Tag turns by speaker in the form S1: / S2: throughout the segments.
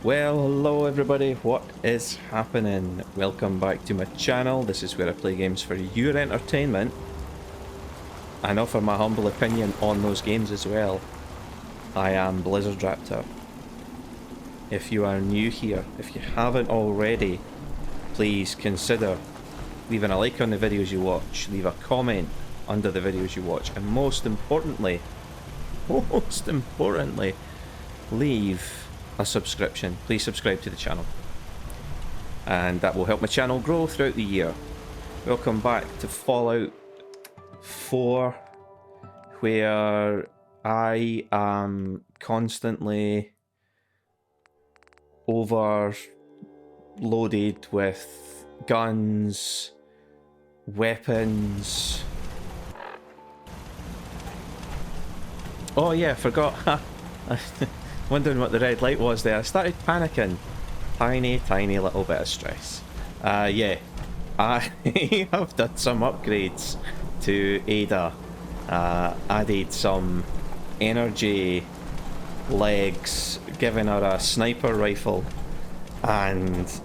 S1: Well, hello everybody, what is happening? Welcome back to my channel. This is where I play games for your entertainment and offer my humble opinion on those games as well. I am Blizzard Raptor. If you are new here, if you haven't already, please consider leaving a like on the videos you watch, leave a comment under the videos you watch, and most importantly, leave a subscription. Please subscribe to the channel, and that will help my channel grow throughout the year. Welcome back to Fallout 4, where I am constantly overloaded with guns, weapons. Oh yeah, I forgot. Wondering what the red light was there. I started panicking. Tiny little bit of stress. Yeah, I have done some upgrades to Ada. Added some energy legs, given her a sniper rifle, and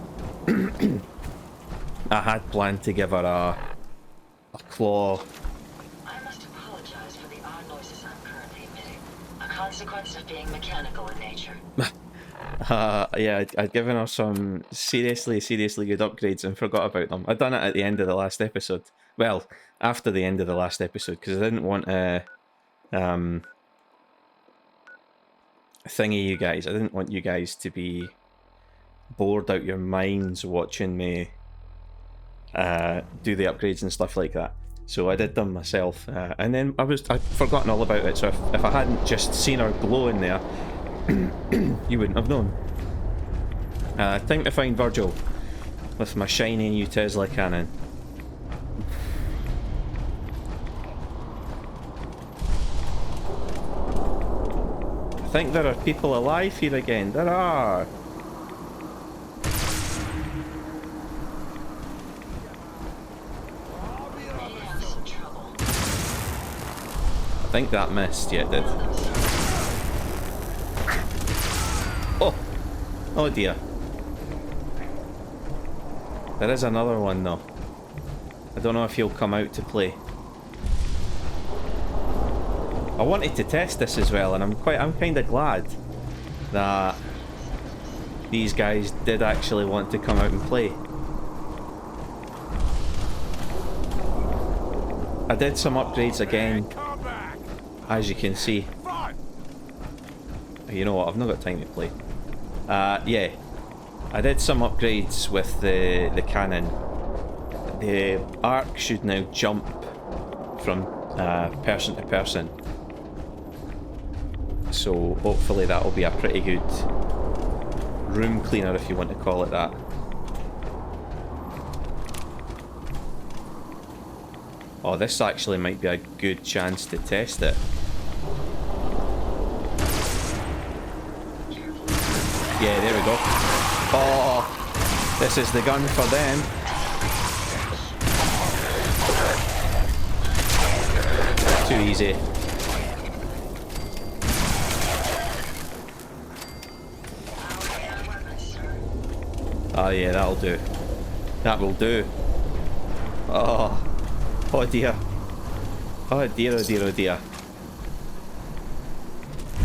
S1: I had planned to give her a claw.
S2: I must apologize for the odd noises I'm currently emitting. A consequence of being mechanical in nature.
S1: Yeah, I'd given her some seriously good upgrades and forgot about them. I'd done it at the end of the last episode. Well, after the end of the last episode, because I didn't want to thingy you guys. I didn't want you guys to be bored out your minds watching me do the upgrades and stuff like that. So I did them myself, and then I'd forgotten all about it. So if I hadn't just seen her glow in there, you wouldn't have known. Time to find Virgil with my shiny new Tesla cannon. I think there are people alive here again. There are. I think that missed. Yeah, it did. Oh dear. There is another one though. I don't know if he'll come out to play. I wanted to test this as well, and I'm kind of glad that these guys did actually want to come out and play. I did some upgrades again, as you can see. You know what, I've not got time to play. Yeah, I did some upgrades with the cannon. The arc should now jump from person to person, so hopefully that'll be a pretty good room cleaner, if you want to call it that. Oh, this actually might be a good chance to test it. Yeah, there we go. Oh, this is the gun for them. Too easy. Oh yeah, that'll do. That will do. Oh, oh dear. Oh dear, oh dear, oh dear.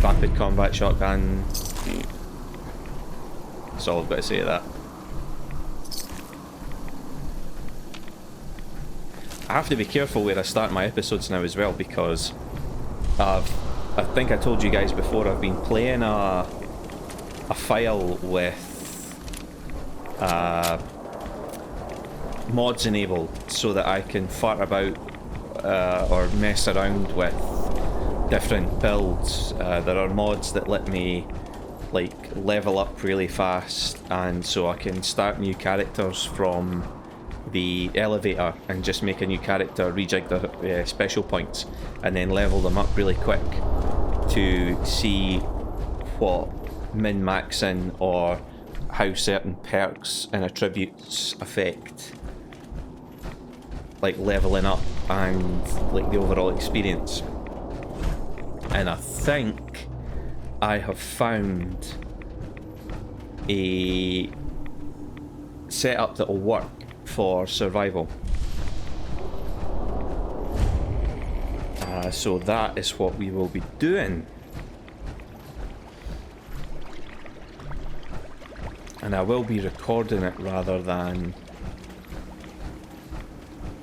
S1: Rapid combat shotgun. That's all I've got to say to that. I have to be careful where I start my episodes now as well, because I think I told you guys before, I've been playing a file with mods enabled so that I can fart about or mess around with different builds. There are mods that let me like level up really fast, and so I can start new characters from the elevator and just make a new character, rejig the special points, and then level them up really quick to see what min-maxing or how certain perks and attributes affect like leveling up and like the overall experience. And I think I have found a setup that will work for survival. So that is what we will be doing. And I will be recording it rather than...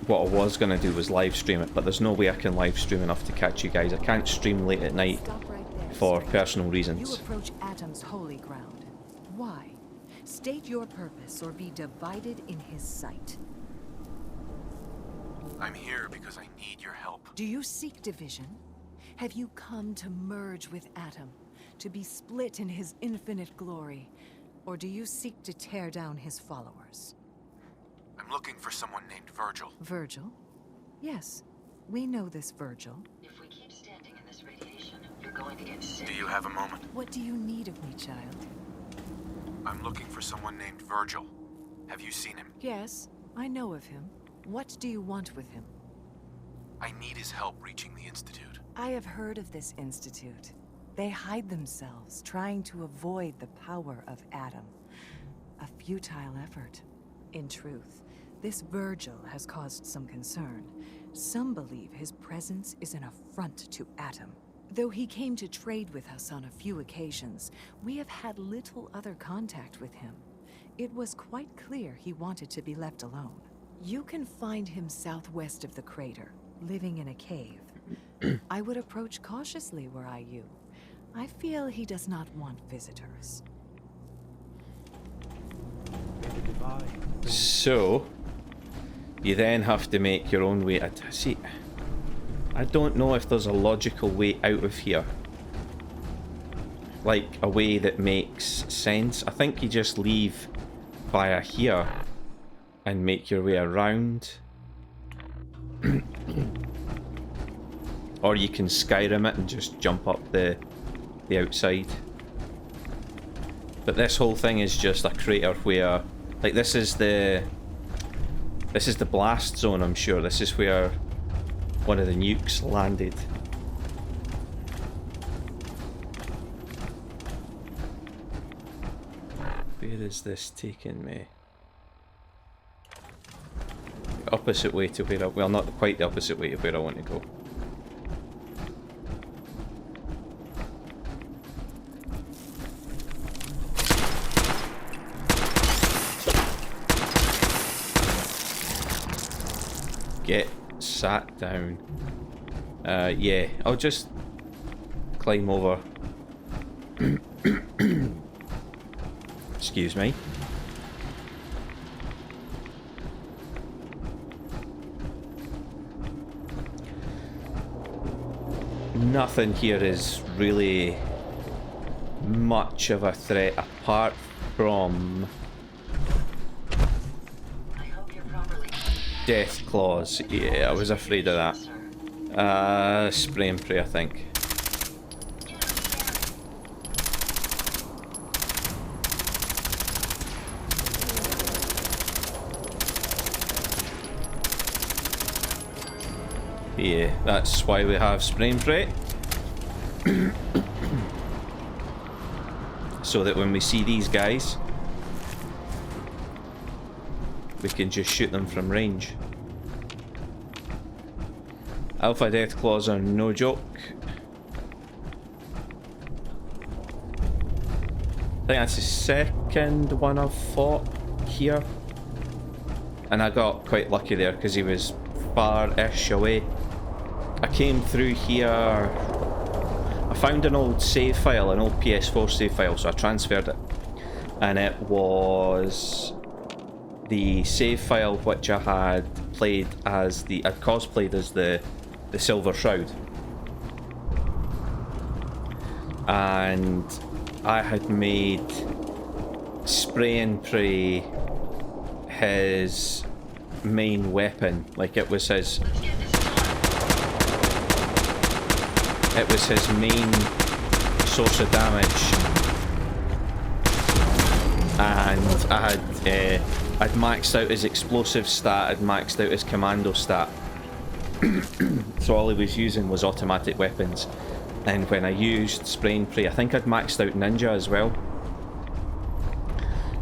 S1: What I was going to do was live stream it, but there's no way I can live stream enough to catch you guys. I can't stream late at night for personal reasons.
S3: You approach Atom's holy ground. Why? State your purpose or be divided in his sight.
S4: I'm here because I need your help.
S3: Do you seek division? Have you come to merge with Atom, to be split in his infinite glory? Or do you seek to tear down his followers?
S4: I'm looking for someone named Virgil.
S3: Virgil? Yes, we know this Virgil.
S2: If we keep standing in this radiation, you're going to get sick.
S4: Do you have a moment?
S3: What do you need of me, child?
S4: I'm looking for someone named Virgil. Have you seen him?
S3: Yes, I know of him. What do you want with him?
S4: I need his help reaching the Institute.
S3: I have heard of this institute. They hide themselves, trying to avoid the power of Atom. A futile effort. In truth, this Virgil has caused some concern. Some believe his presence is an affront to Atom. Though he came to trade with us on a few occasions, we have had little other contact with him. It was quite clear he wanted to be left alone. You can find him southwest of the crater, living in a cave. I would approach cautiously were I you. I feel he does not want visitors.
S1: So, you then have to make your own way. See, I don't know if there's a logical way out of here. Like, a way that makes sense. I think you just leave via here and make your way around. Or you can Skyrim it and just jump up the outside. But this whole thing is just a crater where, like, this is the blast zone, I'm sure. This is where one of the nukes landed. Where is this taking me? The opposite way to where I... Well, not quite the opposite way to where I want to go. Get sat down. Yeah, I'll just climb over. Excuse me. Nothing here is really much of a threat apart from death claws. Yeah, I was afraid of that. Spray and pray, I think. Yeah, that's why we have spray and pray. So that when we see these guys, we can just shoot them from range. Alpha death claws are no joke. I think that's the second one I've fought here. And I got quite lucky there because he was far-ish away. I came through here. I found an old save file, an old PS4 save file, so I transferred it. And it was the save file which I had played as I'd cosplayed as the Silver Shroud. And I had made spray and pray his main weapon. Like, it was his main source of damage. And I'd maxed out his explosive stat, I'd maxed out his commando stat. So all he was using was automatic weapons. And when I used spray and pray, I think I'd maxed out ninja as well.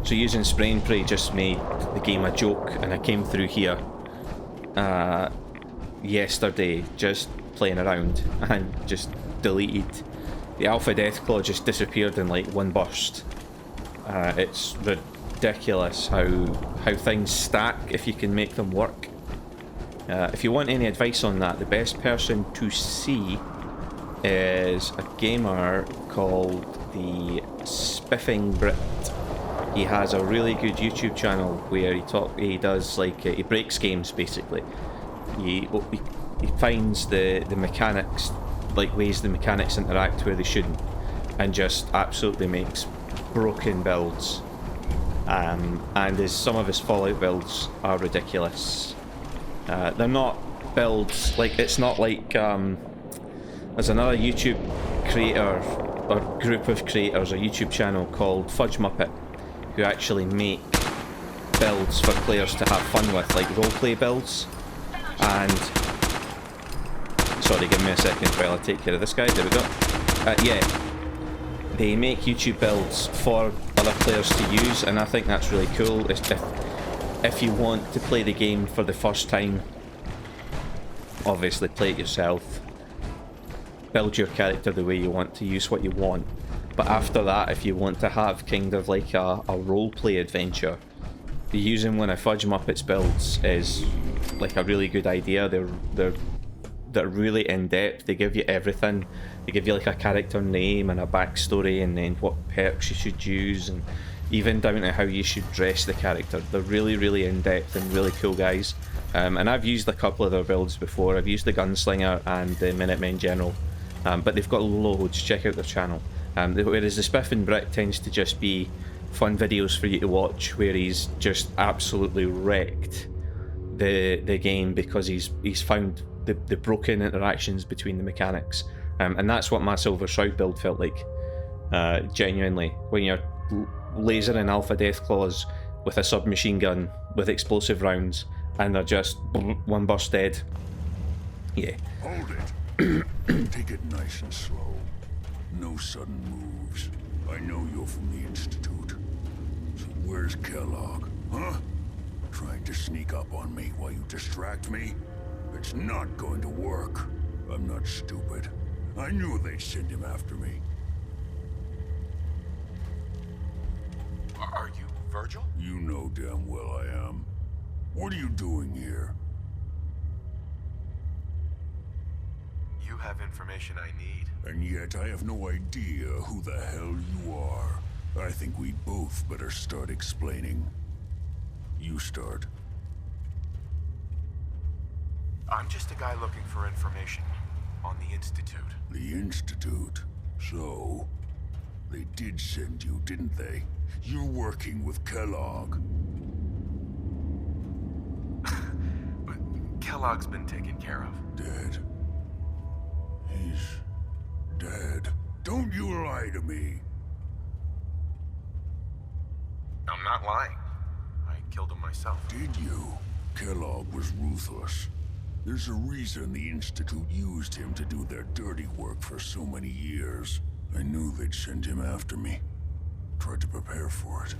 S1: So using spray and pray just made the game a joke, and I came through here yesterday just playing around and just deleted. The Alpha Deathclaw just disappeared in like one burst. It's ridiculous how things stack if you can make them work. If you want any advice on that, the best person to see is a gamer called the Spiffing Brit. He has a really good YouTube channel where he does like he breaks games basically. He finds the mechanics, like ways the mechanics interact where they shouldn't, and just absolutely makes broken builds. And some of his Fallout builds are ridiculous. They're not builds like, it's not like there's another YouTube creator or group of creators, a YouTube channel called Fudge Muppet, who actually make builds for players to have fun with, like roleplay builds. And sorry, give me a second while I take care of this guy. There we go. Yeah, they make YouTube builds for other players to use, and I think that's really cool. If you want to play the game for the first time, obviously play it yourself, build your character the way you want, to use what you want. But after that, if you want to have kind of like a roleplay adventure, using one of Fudge Muppet's builds is like a really good idea. They're really in depth. They give you everything. They give you like a character name and a backstory, and then what perks you should use, and even down to how you should dress the character. They're really, really in depth and really cool guys. And I've used a couple of their builds before. I've used the Gunslinger and the Minutemen General, but they've got loads. Check out their channel. Whereas the Spiff and Brick tends to just be fun videos for you to watch, where he's just absolutely wrecked the game because he's found the broken interactions between the mechanics, and that's what my Silver Shroud build felt like. Genuinely, when you're lasering Alpha Deathclaws with a submachine gun with explosive rounds, and they're just one burst dead. Yeah.
S5: Hold it. Take it nice and slow. No sudden moves. I know you're from the Institute. So where's Kellogg? Huh? Trying to sneak up on me while you distract me? It's not going to work. I'm not stupid. I knew they'd send him after me.
S4: Are you Virgil?
S5: You know damn well I am. What are you doing here?
S4: You have information I need.
S5: And yet I have no idea who the hell you are. I think we both better start explaining. You start.
S4: I'm just a guy looking for information on the Institute.
S5: The Institute? So, they did send you, didn't they? You're working with Kellogg.
S4: But Kellogg's been taken care of.
S5: Dead. He's dead. Don't you lie to me.
S4: I'm not lying. I killed him myself.
S5: Did you? Kellogg was ruthless. There's a reason the Institute used him to do their dirty work for so many years. I knew they'd send him after me. Tried to prepare for it.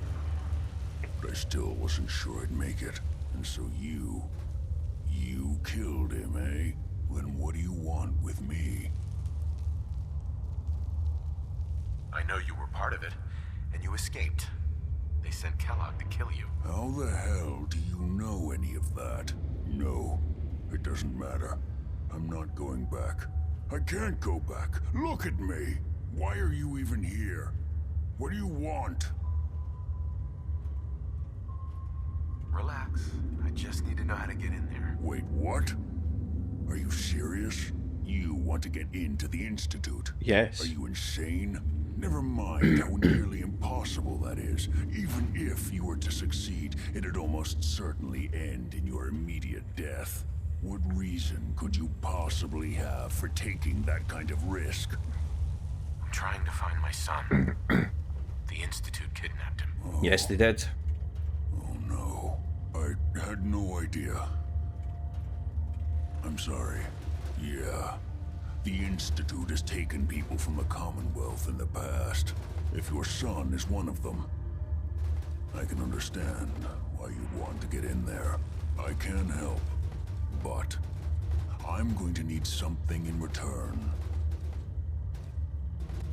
S5: But I still wasn't sure I'd make it. And so you killed him, eh? Then what do you want with me?
S4: I know you were part of it, and you escaped. They sent Kellogg to kill you.
S5: How the hell do you know any of that? No, it doesn't matter. I'm not going back. I can't go back. Look at me. Why are you even here? What do you want?
S4: Relax. I just need to know how to get in there.
S5: Wait, what? Are you serious? You want to get into the Institute?
S1: Yes.
S5: Are you insane? Never mind how nearly impossible that is. Even if you were to succeed, it'd almost certainly end in your immediate death. What reason could you possibly have for taking that kind of risk?
S4: I'm trying to find my son. The Institute kidnapped him.
S5: Oh,
S1: Yes, they did.
S5: oh no. I had no idea. I'm sorry. Yeah. The Institute has taken people from the Commonwealth in the past. If your son is one of them. I can understand why you'd want to get in there. I can help, but I'm going to need something in return.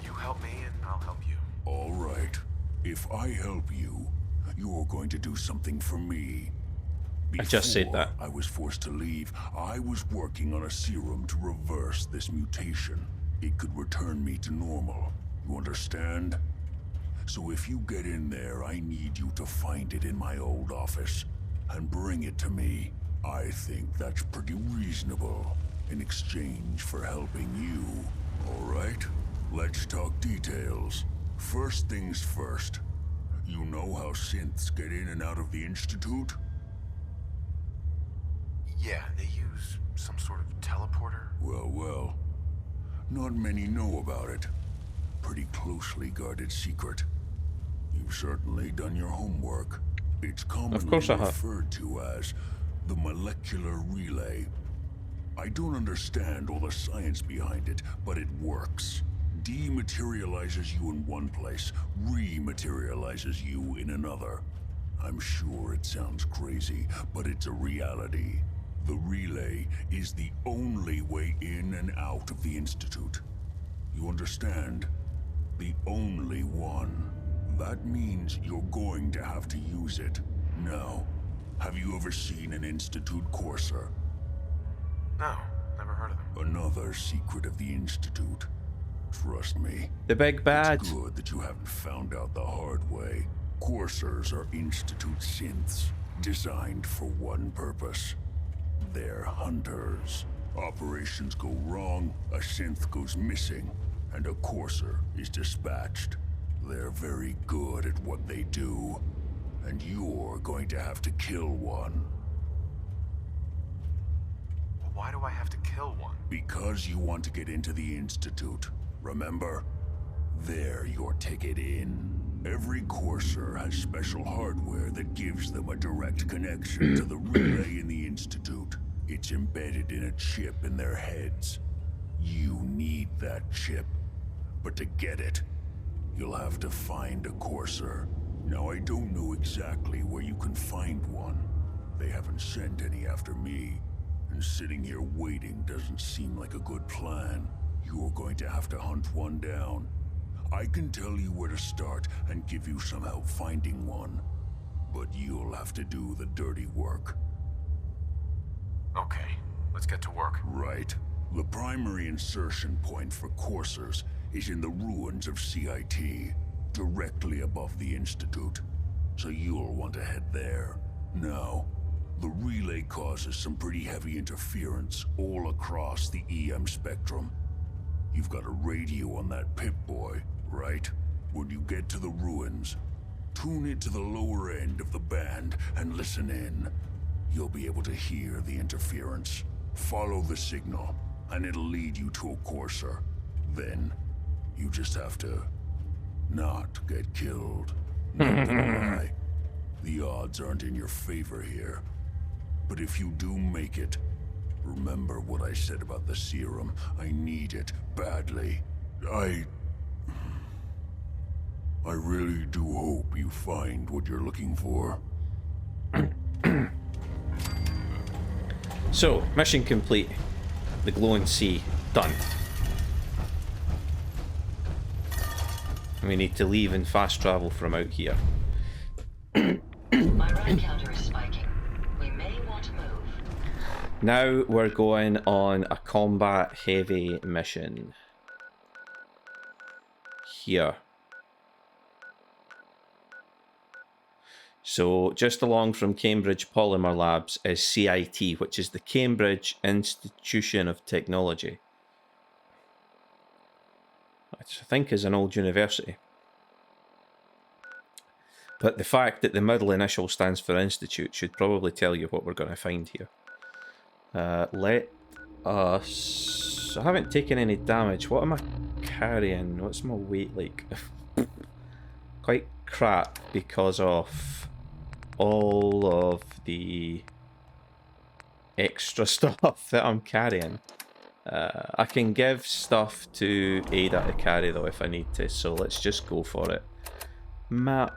S4: You help me and I'll help you.
S5: All right. If I help you, you're going to do something for me.
S1: I just said that.
S5: Before I was forced to leave, I was working on a serum to reverse this mutation. It could return me to normal. You understand? So if you get in there, I need you to find it in my old office and bring it to me. I think that's pretty reasonable in exchange for helping you. All right? Let's talk details. First things first. You know how synths get in and out of the Institute?
S4: Yeah, they use some sort of teleporter.
S5: Well. Not many know about it. Pretty closely guarded secret. You've certainly done your homework. It's commonly
S1: course I have.
S5: referred to as the molecular relay. I don't understand all the science behind it, but it works. Dematerializes you in one place, rematerializes you in another. I'm sure it sounds crazy, but it's a reality. The relay is the only way in and out of the Institute. You understand? The only one. That means you're going to have to use it. Now, have you ever seen an Institute courser?
S4: No, never heard of them.
S5: Another secret of the Institute. Trust me.
S1: The big bad.
S5: It's good that you haven't found out the hard way. Coursers are Institute synths, designed for one purpose. They're hunters. Operations go wrong, a synth goes missing, and a courser is dispatched. They're very good at what they do, and you're going to have to kill one.
S4: Why do I have to kill one?
S5: Because you want to get into the Institute, remember? They're your ticket in. Every courser has special hardware that gives them a direct connection to the relay in the Institute. It's embedded in a chip in their heads. You need that chip. But to get it, you'll have to find a courser. Now, I don't know exactly where you can find one. They haven't sent any after me. And sitting here waiting doesn't seem like a good plan. You're going to have to hunt one down. I can tell you where to start and give you some help finding one. But you'll have to do the dirty work.
S4: Okay, let's get to work.
S5: Right. The primary insertion point for coursers is in the ruins of CIT, directly above the Institute. So you'll want to head there. Now, the relay causes some pretty heavy interference all across the EM spectrum. You've got a radio on that Pip-Boy, right? When you get to the ruins, tune it to the lower end of the band and listen in. You'll be able to hear the interference. Follow the signal, and it'll lead you to a courser. Then, you just have to not get killed. Not gonna lie, the odds aren't in your favor here. But if you do make it, remember what I said about the serum. I need it badly. I really do hope you find what you're looking for.
S1: So, mission complete. The glowing sea done. We need to leave and fast travel from out here.
S2: My ride counter is spiking. We may want to move.
S1: Now we're going on a combat heavy mission. Here. So just along from Cambridge Polymer Labs is CIT, which is the Cambridge Institution of Technology, which I think is an old university. But the fact that the middle initial stands for Institute should probably tell you what we're going to find here. Let us... I haven't taken any damage. What am I carrying? What's my weight like? Quite crap because of all of the extra stuff that I'm carrying. I can give stuff to Ada to carry though if I need to, so let's just go for it. Map.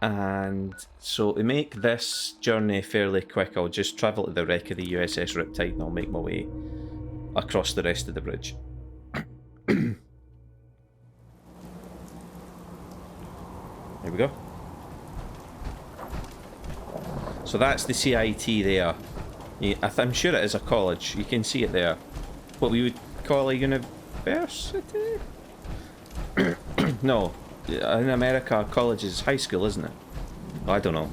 S1: And so to make this journey fairly quick, I'll just travel to the wreck of the USS Riptide and I'll make my way across the rest of the bridge. Here we go. So that's the CIT there. I'm sure it is a college. You can see it there. What we would call a university? No. In America, college is high school, isn't it? I don't know.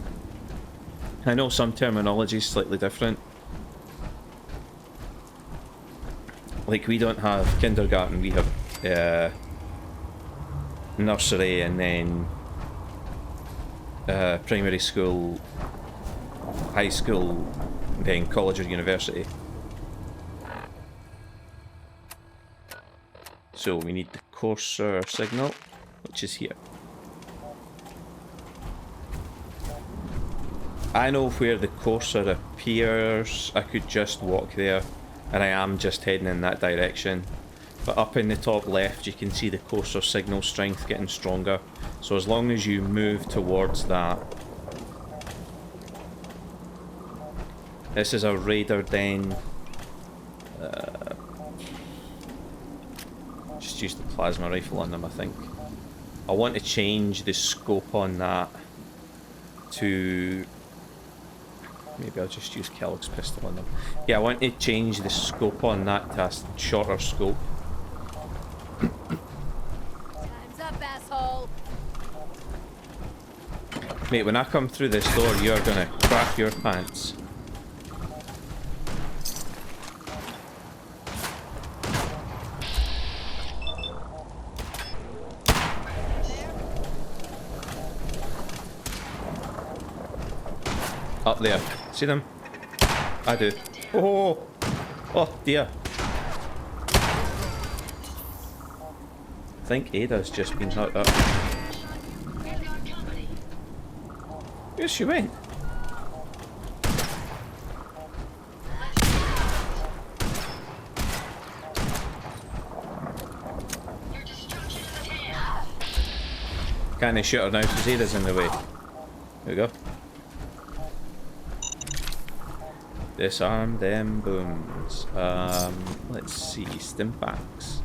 S1: I know some terminology is slightly different. Like, we don't have kindergarten, we have nursery and then primary school, high school, then college or university. So we need the courser signal, which is here. I know where the courser appears. I could just walk there, and I am just heading in that direction. But up in the top left, you can see the courser signal strength getting stronger. So as long as you move towards that. This is a raider den. Just use the plasma rifle on them, I think. I want to change the scope on that to... Maybe I'll just use Kellogg's pistol on them. Yeah, I want to change the scope on that to a shorter scope.
S6: Time's up, asshole.
S1: Mate, when I come through this door, you're gonna crap your pants. Up there. See them? I do. Oh! Oh dear. I think Ada's just been hurt up. Where she went? Can't I shoot her now because Ada's in the way? There we go. Disarm them booms. Let's see, Stimpaks.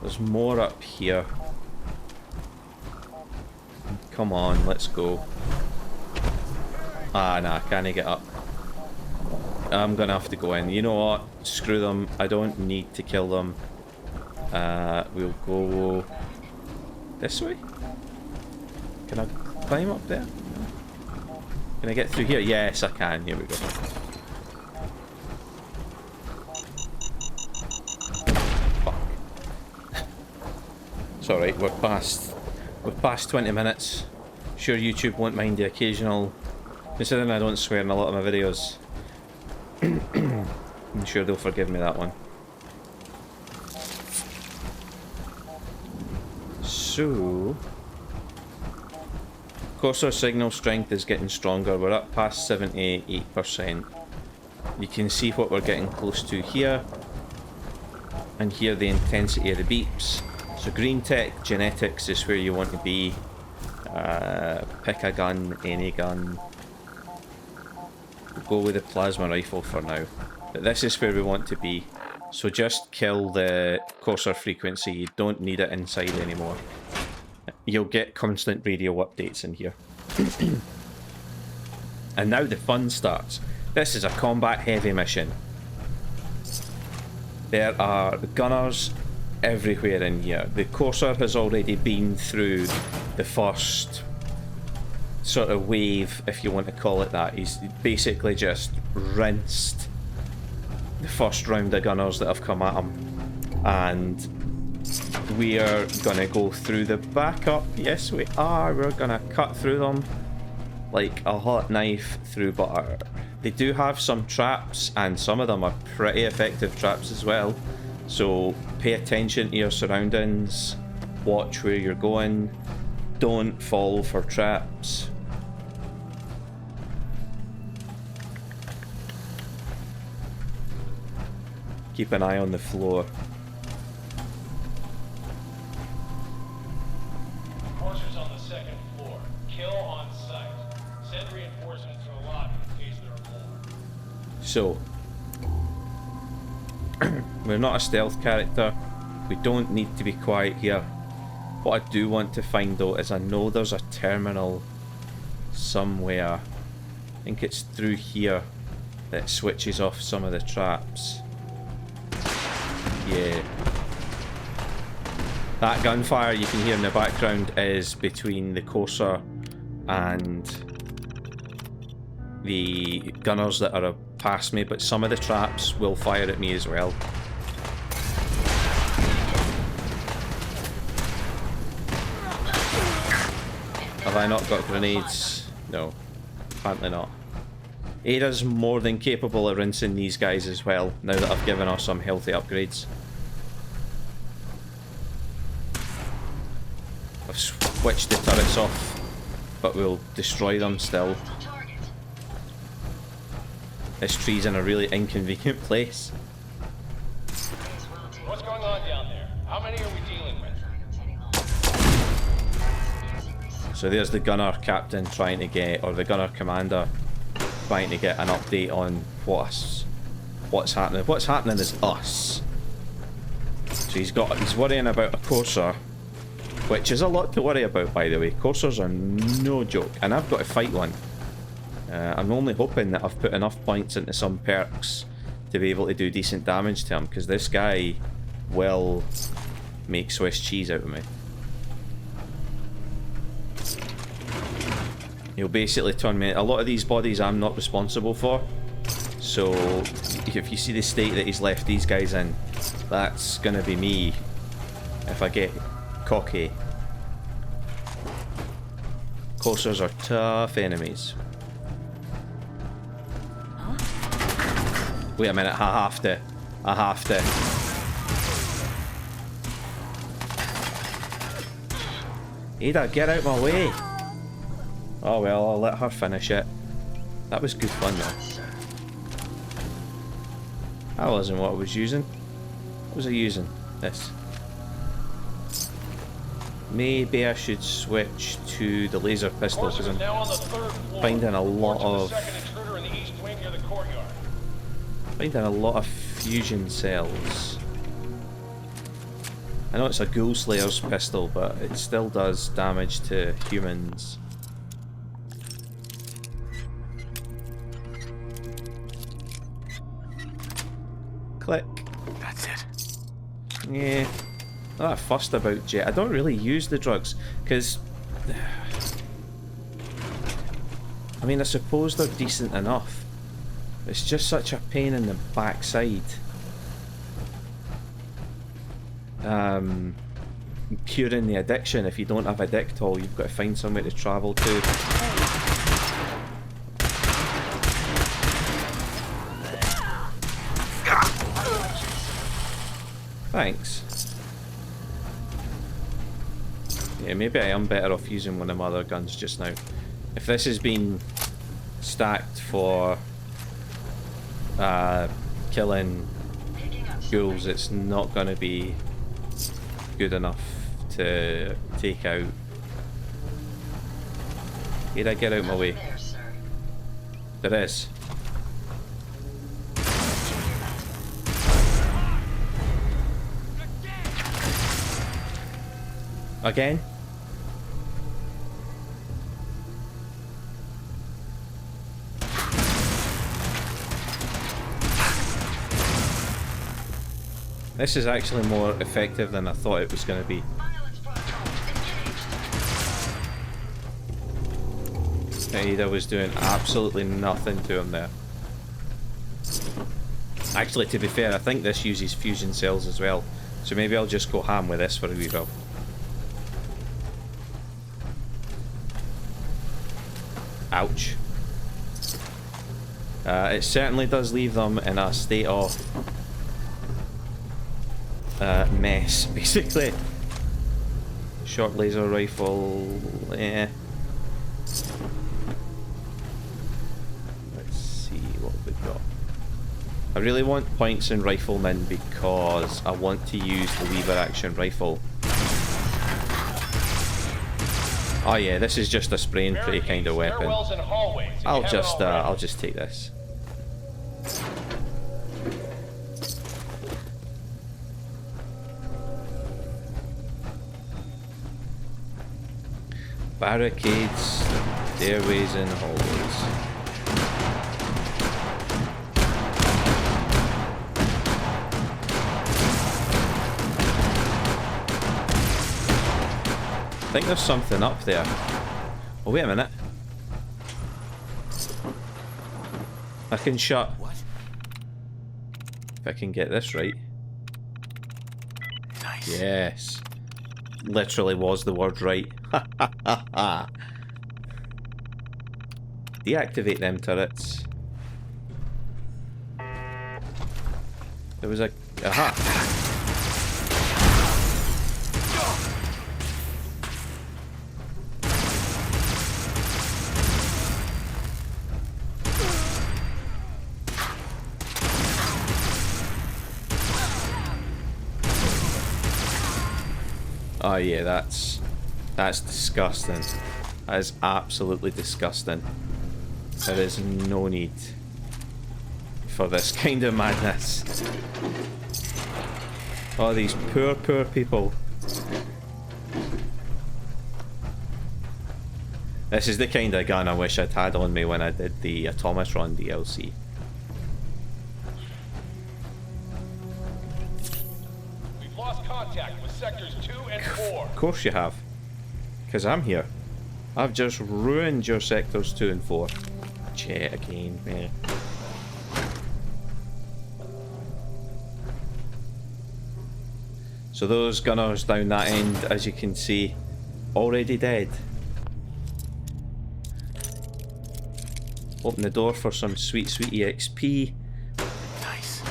S1: There's more up here. Come on, let's go. Ah, nah, can't I get up? I'm gonna have to go in. You know what? Screw them. I don't need to kill them. We'll go this way. Can I climb up there? Can I get through here? Yes, I can. Here we go. Fuck. It's alright, we're past 20 minutes. Sure, YouTube won't mind the occasional... Considering I don't swear in a lot of my videos. I'm sure they'll forgive me that one. So... Courser signal strength is getting stronger. We're up past 78%. You can see what we're getting close to here. And hear the intensity of the beeps. So green tech, genetics is where you want to be. Pick a gun, any gun. We'll go with the plasma rifle for now. But this is where we want to be. So just kill the courser frequency. You don't need it inside anymore. You'll get constant radio updates in here. And now the fun starts. This is a combat heavy mission. There are gunners everywhere in here. The courser has already been through the first sort of wave, if you want to call it that. He's basically just rinsed the first round of gunners that have come at him. And we are gonna go through the backup. Yes, we are. We're gonna cut through them like a hot knife through butter. They do have some traps, and some of them are pretty effective traps as well. So pay attention to your surroundings. Watch where you're going. Don't fall for traps. Keep an eye on the floor. So, we're not a stealth character. We don't need to be quiet here. What I do want to find though is I know there's a terminal somewhere. I think it's through here that switches off some of the traps. Yeah. That gunfire you can hear in the background is between the courser and the gunners that are past me, but some of the traps will fire at me as well. Have I not got grenades? No, apparently not. Ada's more than capable of rinsing these guys as well, now that I've given her some healthy upgrades. I've switched the turrets off, but we'll destroy them still. This tree's in a really inconvenient place.
S7: What's going on down there? How many are we dealing with?
S1: So there's the gunner captain trying to get, or the gunner commander trying to get an update on what's happening. What's happening is us. So he's worrying about a courser, which is a lot to worry about, by the way. Coursers are no joke, and I've got to fight one. I'm only hoping that I've put enough points into some perks to be able to do decent damage to him, because this guy will make Swiss cheese out of me. He'll basically turn me... A lot of these bodies I'm not responsible for, so if you see the state that he's left these guys in, that's gonna be me if I get cocky. Coursers are tough enemies. Wait a minute, I have to. Ada, get out my way! Oh well, I'll let her finish it. That was good fun though. That wasn't what I was using. What was I using? This. Maybe I should switch to the laser pistol because I'm finding a lot of fusion cells. I know it's a Ghoul Slayer's pistol, but it still does damage to humans. Click.
S4: That's it.
S1: Yeah. Not that fussed about Jet. I don't really use the drugs because I mean, I suppose they're decent enough. It's just such a pain in the backside. Curing the addiction. If you don't have Addictol, you've got to find somewhere to travel to. Thanks. Yeah, maybe I am better off using one of my other guns just now. If this has been stacked for killing ghouls, it's not going to be good enough to take out. Did I get out my way? There is. Again? This is actually more effective than I thought it was going to be. Ada was doing absolutely nothing to him there. Actually, to be fair, I think this uses fusion cells as well, so maybe I'll just go ham with this for a wee while. Ouch. It certainly does leave them in a state of mess, basically. Short laser rifle, yeah. Let's see what we've got. I really want points in Rifleman because I want to use the lever action rifle. Oh yeah, this is just a spray and pray kind of weapon. I'll just take this. Barricades, stairways and hallways. I think there's something up there. Oh, wait a minute. I can shut.
S4: What?
S1: If I can get this right.
S4: Nice.
S1: Yes. Literally was the word right. Ha ha ha ha. Deactivate them turrets. There was a... Aha! Oh yeah, that's disgusting. That is absolutely disgusting. There is no need for this kind of madness. Oh, these poor, poor people. This is the kind of gun I wish I'd had on me when I did the Automatron DLC.
S7: We've lost contact with sectors 2 and 4.
S1: Of course you have. Because I'm here. I've just ruined your sectors 2 and 4. Chat again, man. So those gunners down that end, as you can see, already dead. Open the door for some sweet, sweet EXP.
S4: Nice.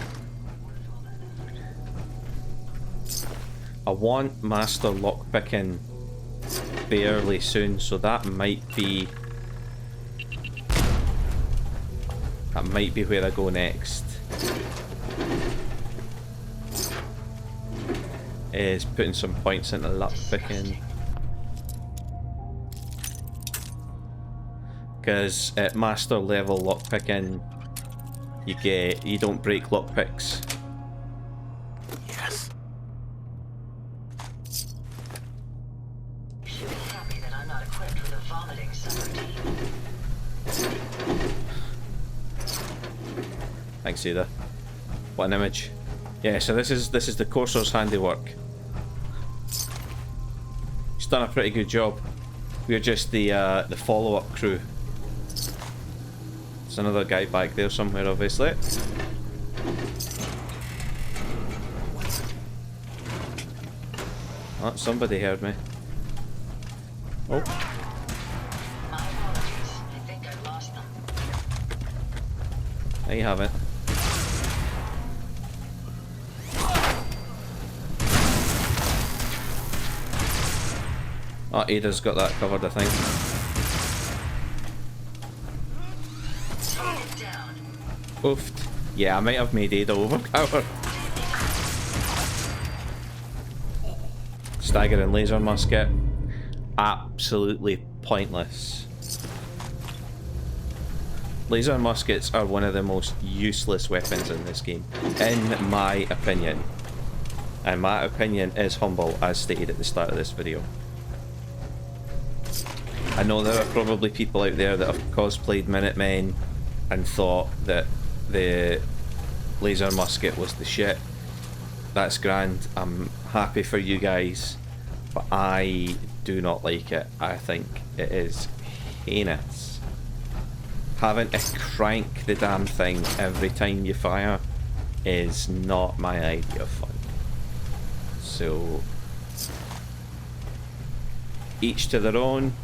S1: I want master lockpicking fairly soon, so that might be where I go next. Is putting some points into lockpicking. Because at master level lockpicking, you don't break lockpicks.
S4: Yes.
S2: You should be happy that I'm not equipped with a vomiting subroutine.
S1: Thanks, Ada. What an image. Yeah, so this is the Courser's handiwork. He's done a pretty good job. We're just the follow-up crew. There's another guy back there somewhere, obviously. Oh, somebody heard me. Oh.
S2: My apologies. I think I lost them.
S1: There you have it. Oh, Ada's got that covered, I think. Oofed. Yeah, I might have made Ada overpowered. Staggering laser musket. Absolutely pointless. Laser muskets are one of the most useless weapons in this game, in my opinion. And my opinion is humble, as stated at the start of this video. I know there are probably people out there that have cosplayed Minutemen and thought that the laser musket was the shit. That's grand. I'm happy for you guys, but I do not like it. I think it is heinous. Having to crank the damn thing every time you fire is not my idea of fun. So, each to their own.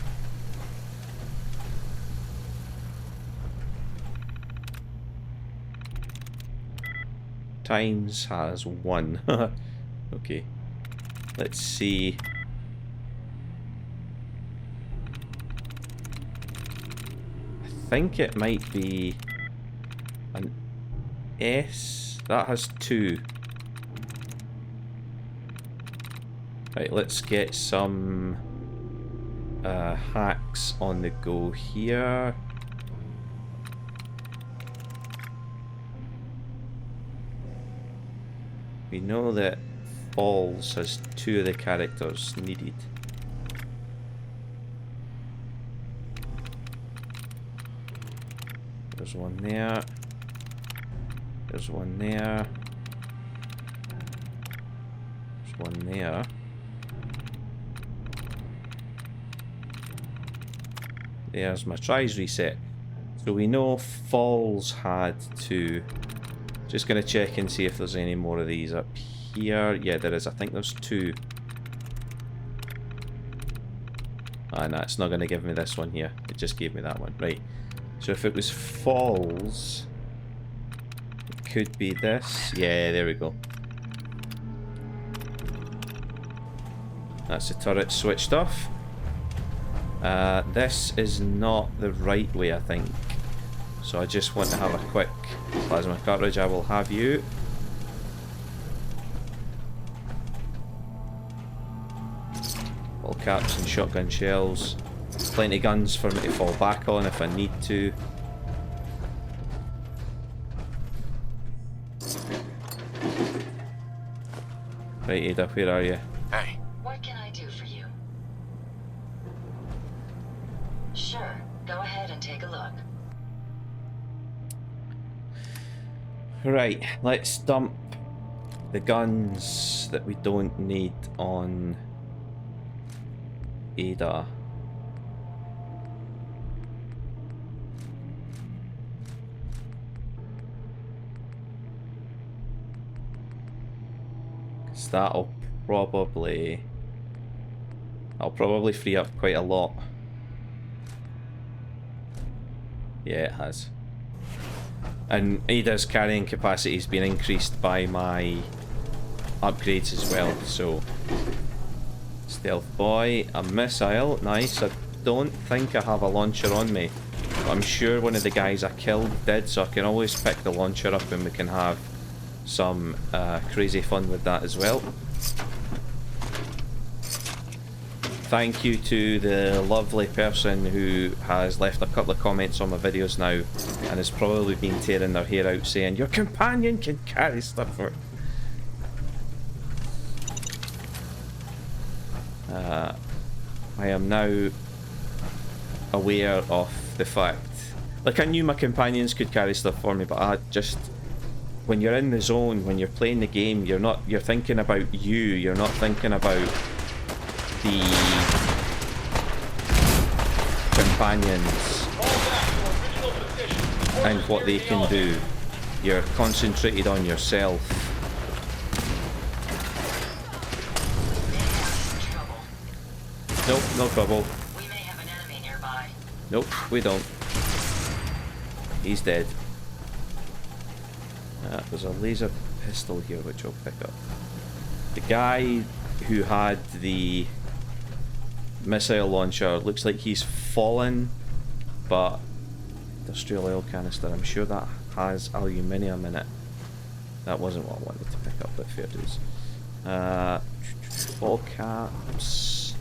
S1: Times has 1. Okay. Let's see. I think it might be an S. That has 2. Right, let's get some hacks on the go here. We know that Falls has 2 of the characters needed. There's one there. There's one there. There's one there. There's my tries reset. So we know Falls had two. Just gonna check and see if there's any more of these up here. Yeah, there is. I think there's two. Ah, no, it's not gonna give me this one here. It just gave me that one. Right. So if it was Falls, it could be this. Yeah, there we go. That's the turret switched off. This is not the right way, I think. So I just want to have a quick plasma cartridge. I will have you. All caps and shotgun shells. Plenty of guns for me to fall back on if I need to. Right, Ada, where are you?
S4: Hey,
S2: What can I do for you? Sure, go ahead and take a look.
S1: Right, let's dump the guns that we don't need on Ada. Because that'll probably... I'll probably free up quite a lot. Yeah, it has. And Ada's carrying capacity has been increased by my upgrades as well, so... Stealth boy, a missile, nice. I don't think I have a launcher on me, but I'm sure one of the guys I killed did, so I can always pick the launcher up and we can have some crazy fun with that as well. Thank you to the lovely person who has left a couple of comments on my videos now and has probably been tearing their hair out saying, your companion can carry stuff for... I am now aware of the fact... Like, I knew my companions could carry stuff for me, but I just... When you're in the zone, when you're playing the game, you're thinking about you, you're not thinking about the companions and what they can do. You're concentrated on yourself. Nope, no trouble.
S2: We may have an enemy nearby.
S1: Nope, we don't. He's dead. There's a laser pistol here which I'll pick up. The guy who had the missile launcher looks like he's fallen, but industrial oil canister, I'm sure that has aluminium in it. That wasn't what I wanted to pick up, but fair dues. All caps.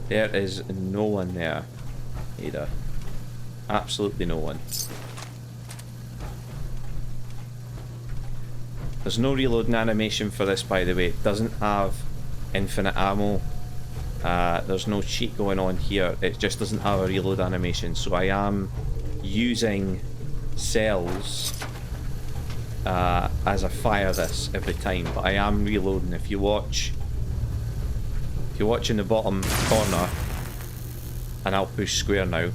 S1: There is no one there, Ada. Absolutely no one. There's no reloading animation for this, by the way. It doesn't have infinite ammo. There's no cheat going on here. It just doesn't have a reload animation. So I am using cells as I fire this every time. But I am reloading. If you watch in the bottom corner, and I'll push square now.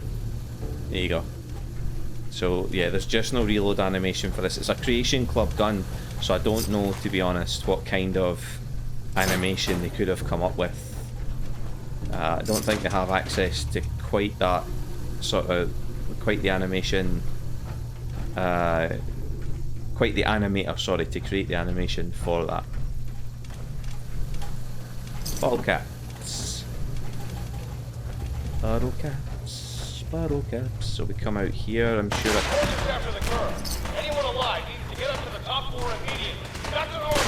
S1: There you go. So yeah, there's just no reload animation for this. It's a Creation Club gun, so I don't know, to be honest, what kind of animation they could have come up with. I don't think they have access to quite that quite the animation, quite the animator, sorry, to create the animation for that. Bottle caps. Bottle caps. Bottle caps. So we come out here, I'm sure
S7: After the curve. Anyone alive needs to get up to the top floor immediately. That's an order.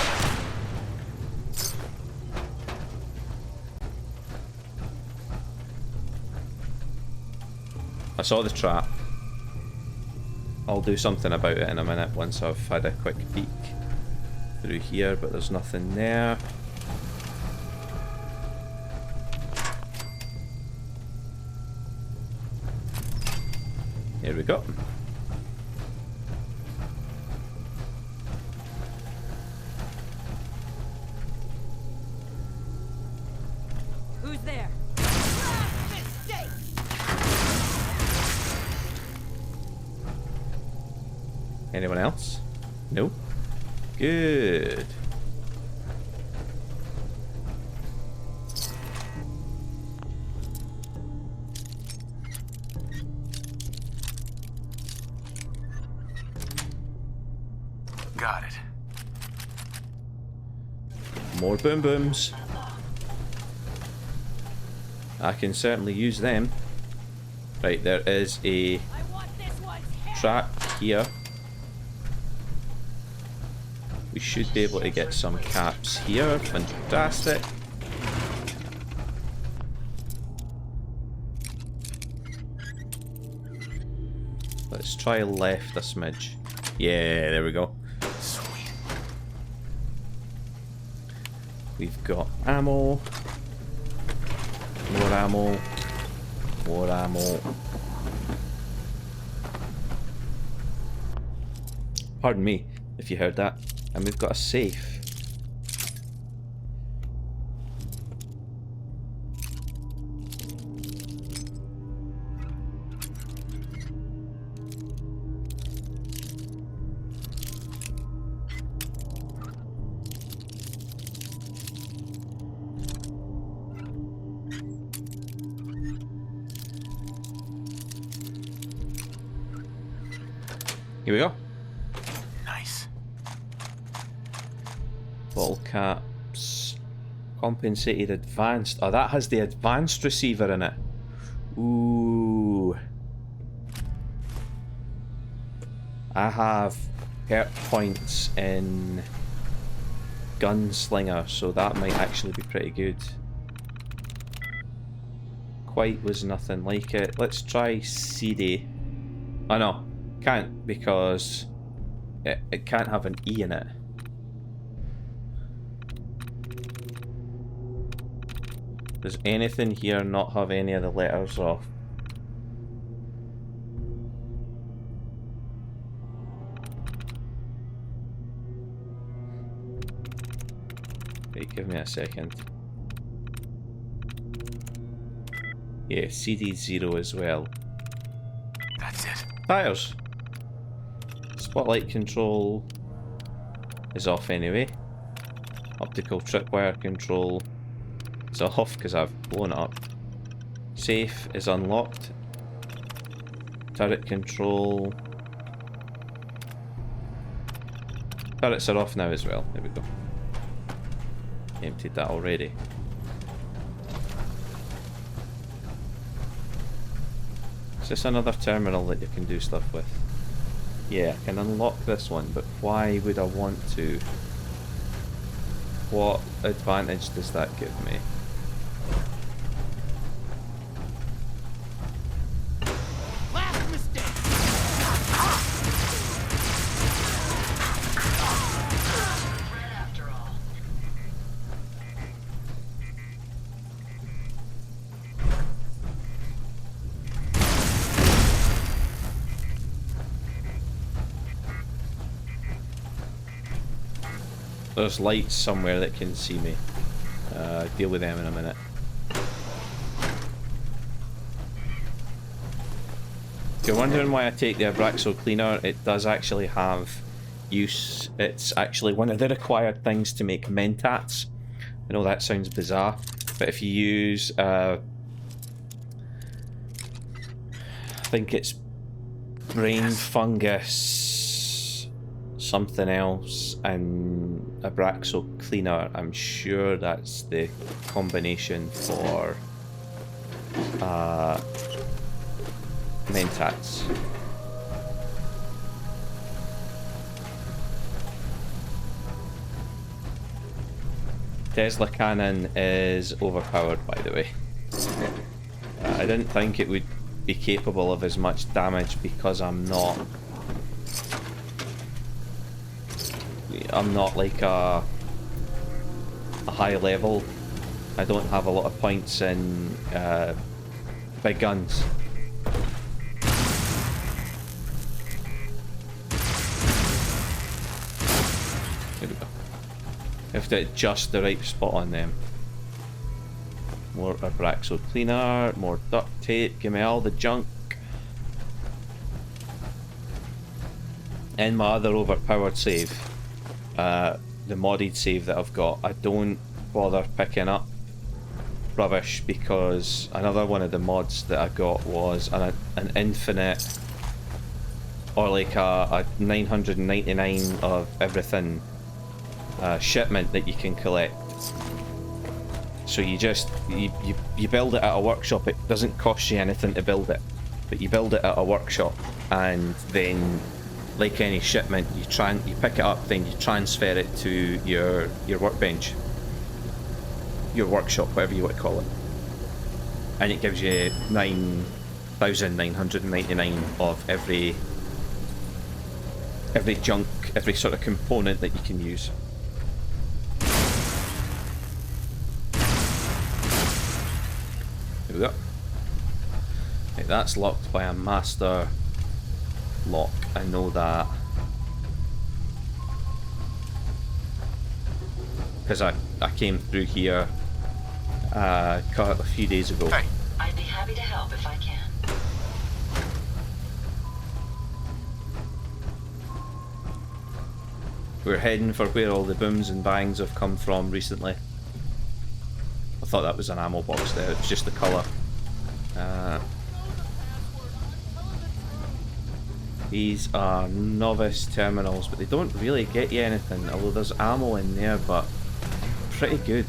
S1: I saw the trap. I'll do something about it in a minute once I've had a quick peek through here, but there's nothing there. Here we go.
S6: Who's there?
S1: Anyone else? No? Good.
S4: Got it.
S1: More boom booms. I can certainly use them. Right, there is a track here. We should be able to get some caps here. Fantastic. Let's try left a smidge. Yeah, there we go.
S4: Sweet.
S1: We've got ammo. More ammo. More ammo. Pardon me if you heard that. And we've got a safe. Here we go.
S4: Nice.
S1: Bottle caps. Compensated advanced. Oh, that has the advanced receiver in it. Ooh. I have perk points in Gunslinger, so that might actually be pretty good. Quite was nothing like it. Let's try CD. Oh no, can't, because it can't have an E in it. Does anything here not have any of the letters off? Wait, give me a second. Yeah, CD0 as well.
S4: That's it.
S1: Tires! Spotlight control is off anyway. Optical tripwire control is off because I've blown it up. Safe is unlocked. Turret control. Turrets are off now as well. There we go. Emptied that already. Is this another terminal that you can do stuff with? Yeah, I can unlock this one, but why would I want to? What advantage does that give me? There's lights somewhere that can see me. Deal with them in a minute. If you're wondering why I take the Abraxo cleaner, it does actually have use. It's actually one of the required things to make mentats. I know that sounds bizarre, but if you use, I think it's brain fungus, something else, and Abraxo cleaner, I'm sure that's the combination for mentats. Tesla cannon is overpowered, by the way. I didn't think it would be capable of as much damage because I'm not like a high level. I don't have a lot of points in big guns. have to hit just the right spot on them. More Abraxo cleaner, more duct tape, give me all the junk. In my other overpowered save, the modded save that I've got, I don't bother picking up rubbish because another one of the mods that I got was an infinite, or like a 999 of everything shipment that you can collect. So you just you build it at a workshop. It doesn't cost you anything to build it, but you build it at a workshop, and then like any shipment, you pick it up, then you transfer it to your workbench, your workshop, whatever you want to call it, and it gives you 9,999 of every junk, every sort of component that you can use. There we go. Right, that's locked by a master lock. I know that. Because I came through here a few days ago.
S4: Hey.
S2: I'd be happy to help if I can.
S1: We're heading for where all the booms and bangs have come from recently. I thought that was an ammo box there, it's just the colour. These are novice terminals, but they don't really get you anything, although there's ammo in there, but pretty good.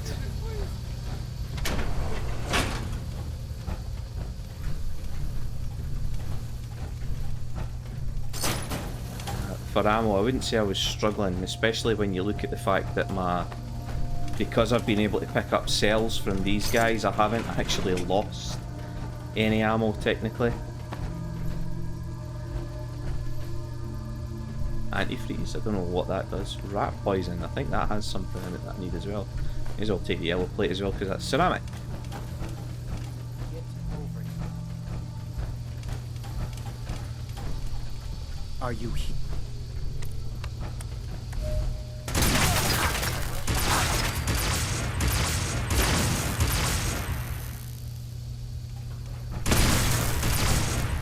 S1: For ammo, I wouldn't say I was struggling, especially when you look at the fact that because I've been able to pick up cells from these guys, I haven't actually lost any ammo technically. Antifreeze, I don't know what that does. Rat poison, I think that has something in it that I need as well. May as well take the yellow plate as well because that's ceramic.
S8: Are you here?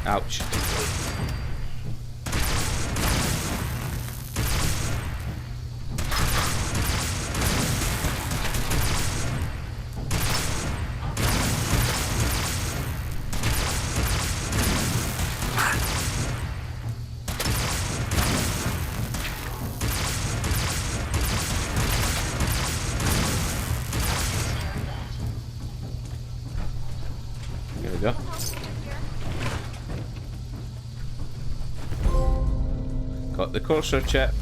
S1: Ouch. There we go. Got the cursor chip.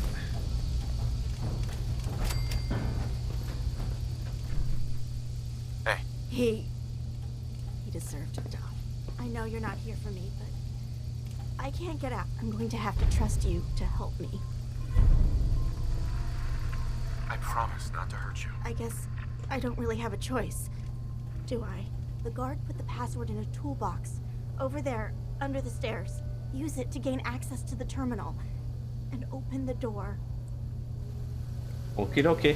S4: Hey.
S9: He deserved to die. I know you're not here for me, but I can't get out. I'm going to have to trust you to help me.
S4: I promise not to hurt you.
S9: I guess I don't really have a choice, do I? The guard put the password in a toolbox over there under the stairs. Use it to gain access to the terminal and open the door.
S1: Okie dokie.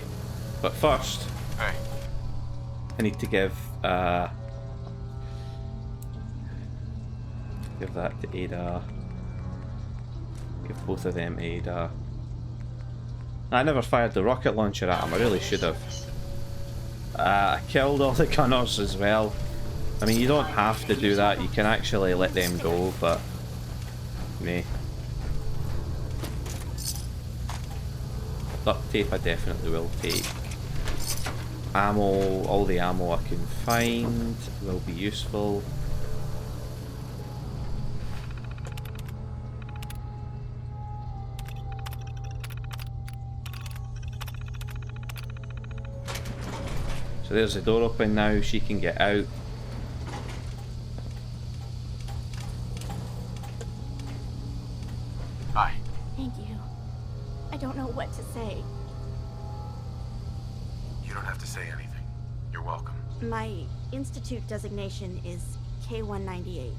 S1: But first,
S4: Hey.
S1: I need to give that to Ada. Give both of them Ada. I never fired the rocket launcher at him, I really should have. I killed all the gunners as well. I mean, you don't have to do that, you can actually let them go, but meh. Duct tape I definitely will take. Ammo, all the ammo I can find will be useful. So there's the door open now, she can get out.
S4: Hi.
S9: Thank you. I don't know what to say.
S4: You don't have to say anything. You're welcome.
S9: My institute designation is K-198,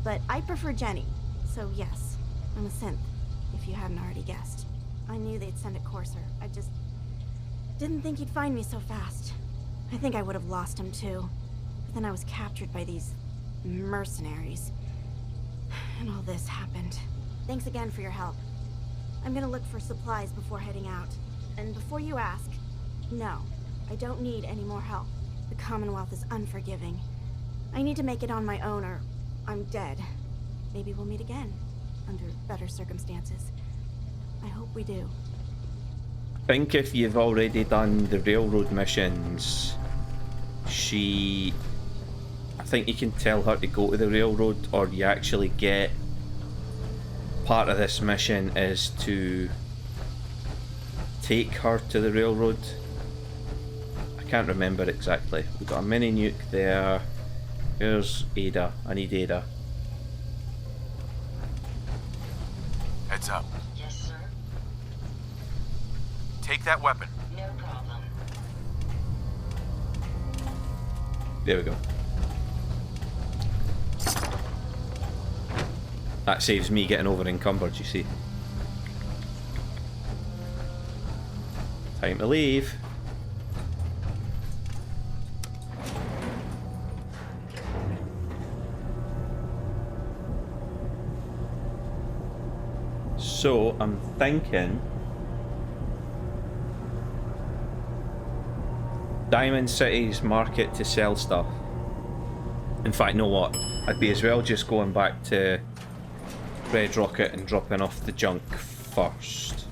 S9: but I prefer Jenny, so yes, I'm a synth, if you hadn't already guessed. I knew they'd send a courser. Didn't think he'd find me so fast. I think I would have lost him too. But then I was captured by these mercenaries. And all this happened. Thanks again for your help. I'm gonna look for supplies before heading out. And before you ask, no, I don't need any more help. The Commonwealth is unforgiving. I need to make it on my own or I'm dead. Maybe we'll meet again, under better circumstances. I hope we do.
S1: I think if you've already done the railroad missions, I think you can tell her to go to the railroad, or you actually get part of this mission is to take her to the railroad. I can't remember exactly. We've got a mini nuke there. Here's Ada. I need Ada.
S4: Heads up.
S2: Yes, sir.
S4: Take that weapon.
S2: No problem.
S1: There we go. That saves me getting over encumbered, you see. Time to leave. So, I'm thinking Diamond City's market to sell stuff. In fact, you know what? I'd be as well just going back to Red Rocket and dropping off the junk first.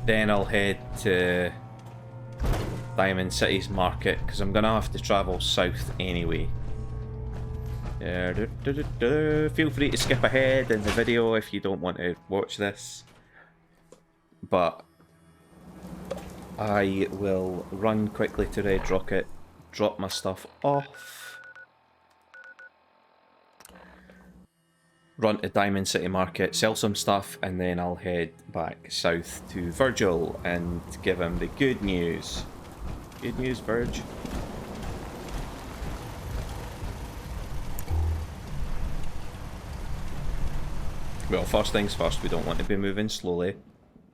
S1: Then I'll head to Diamond City's market, because I'm going to have to travel south anyway. Feel free to skip ahead in the video if you don't want to watch this. But I will run quickly to Red Rocket, drop my stuff off, run to Diamond City Market, sell some stuff, and then I'll head back south to Virgil and give him the good news. Good news, Virg. Well, first things first, we don't want to be moving slowly,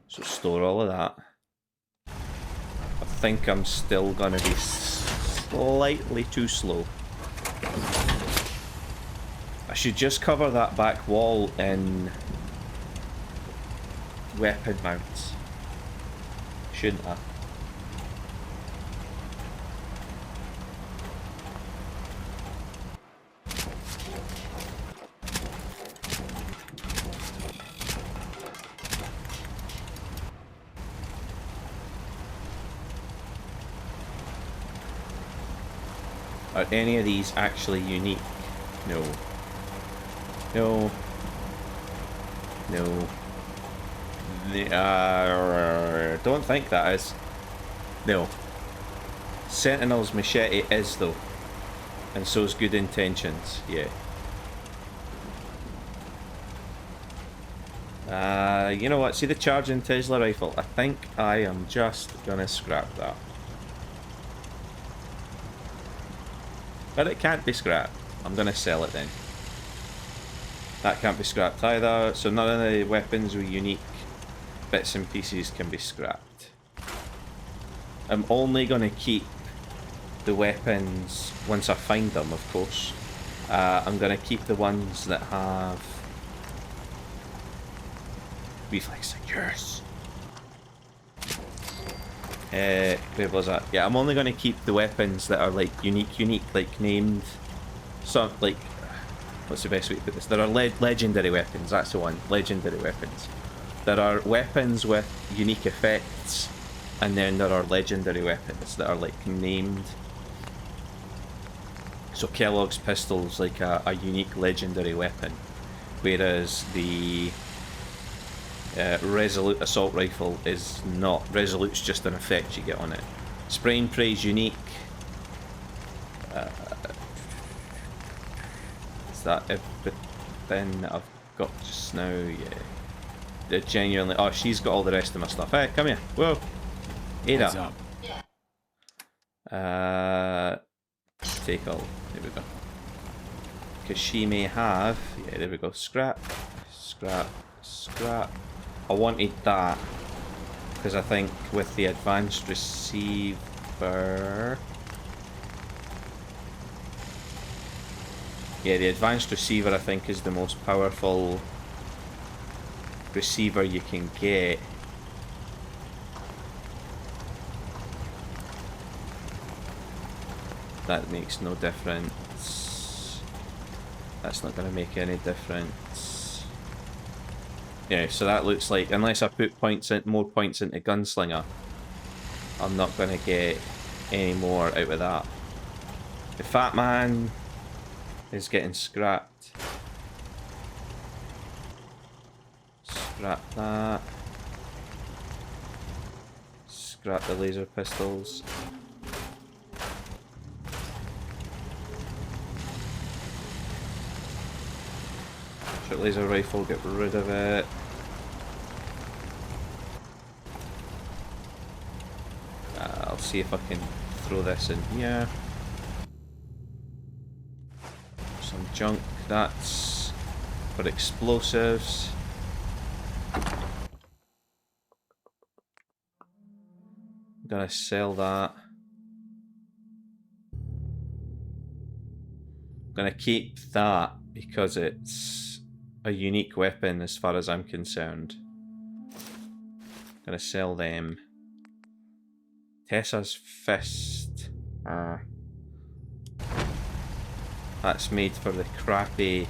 S1: so store all of that. I think I'm still going to be slightly too slow. I should just cover that back wall in weapon mounts, shouldn't I? Are any of these actually unique? No. No. No. Don't think that is. No. Sentinel's machete is though. And so's Good Intentions, yeah. You know what, see the charging Tesla rifle? I think I am just gonna scrap that. But it can't be scrapped. I'm gonna sell it then. That can't be scrapped either, so none of the weapons with unique bits and pieces can be scrapped. I'm only gonna keep the weapons once I find them, of course. I'm gonna keep the ones that have reflex. Yes. Where was that? Yeah, I'm only going to keep the weapons that are like unique, like named. Some like, what's the best way to put this? There are legendary weapons. That's the one. Legendary weapons. There are weapons with unique effects, and then there are legendary weapons that are like named. So Kellogg's pistol's like a unique legendary weapon, whereas the Resolute assault rifle is not. Resolute's just an effect you get on it. Spray and Pray's unique. Is that everything that I've got just now? Yeah. They're genuinely. Oh, she's got all the rest of my stuff. Hey, come here. Whoa. Ada. Take all. There we go. Because she may have. Yeah, there we go. Scrap. Scrap. Scrap. I wanted that. Because I think with the advanced receiver... Yeah, the advanced receiver I think is the most powerful receiver you can get. That makes no difference. That's not going to make any difference. Yeah, so that looks like, unless I put more points into Gunslinger, I'm not going to get any more out of that. The Fat Man is getting scrapped. Scrap that. Scrap the laser pistols. Short laser rifle, get rid of it. I'll see if I can throw this in here. Some junk, that's for explosives. I'm gonna sell that. I'm gonna keep that because it's a unique weapon as far as I'm concerned. I'm gonna sell them. Tessa's fist. That's made for the crappy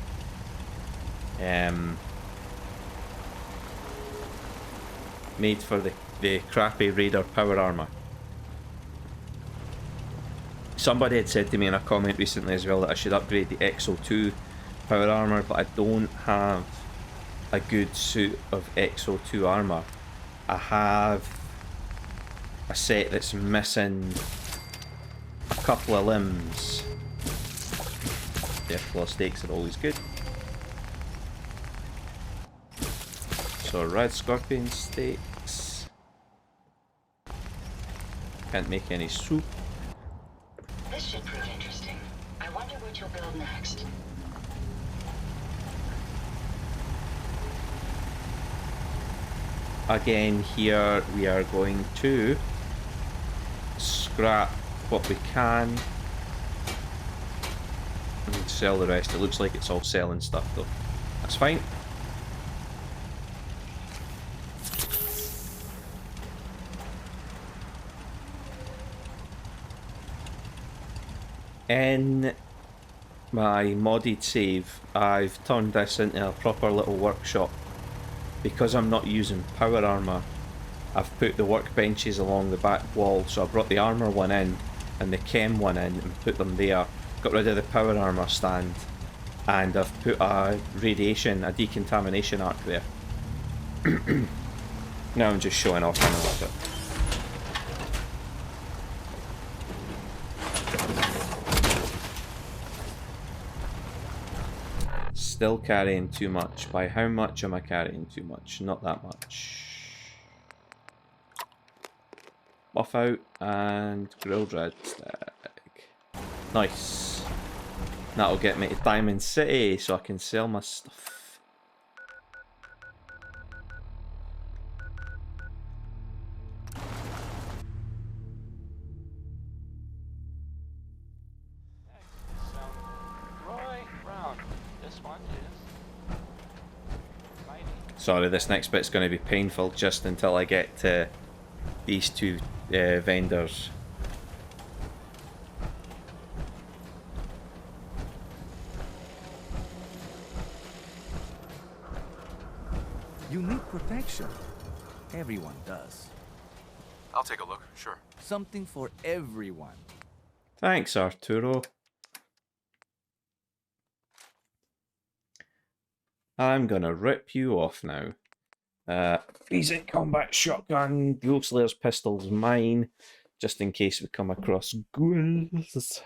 S1: made for the crappy Raider power armor. Somebody had said to me in a comment recently as well that I should upgrade the XO2 power armor, but I don't have a good suit of XO2 armor. I have a set that's missing a couple of limbs. Death Claw stakes are always good. So Red Scorpion stakes. Can't make any soup.
S2: This should prove interesting. I wonder what you'll build next.
S1: Again, here we are going to scrap what we can and sell the rest. It looks like it's all selling stuff though. That's fine. In my modded save, I've turned this into a proper little workshop. Because I'm not using power armor, I've put the workbenches along the back wall, so I brought the armor one in and the chem one in and put them there. Got rid of the power armor stand, and I've put a decontamination arc there. Now I'm just showing off a little bit. Still carrying too much. By how much am I carrying too much? Not that much. Buff out and grilled red stack. Nice. That'll get me to Diamond City so I can sell my stuff. Sorry, this next bit's going to be painful just until I get to these two vendors.
S8: You need protection. Everyone does.
S4: I'll take a look, sure.
S8: Something for everyone.
S1: Thanks, Arturo. I'm gonna rip you off now. Recent combat shotgun, Ghost Slayer's pistol's mine, just in case we come across ghouls.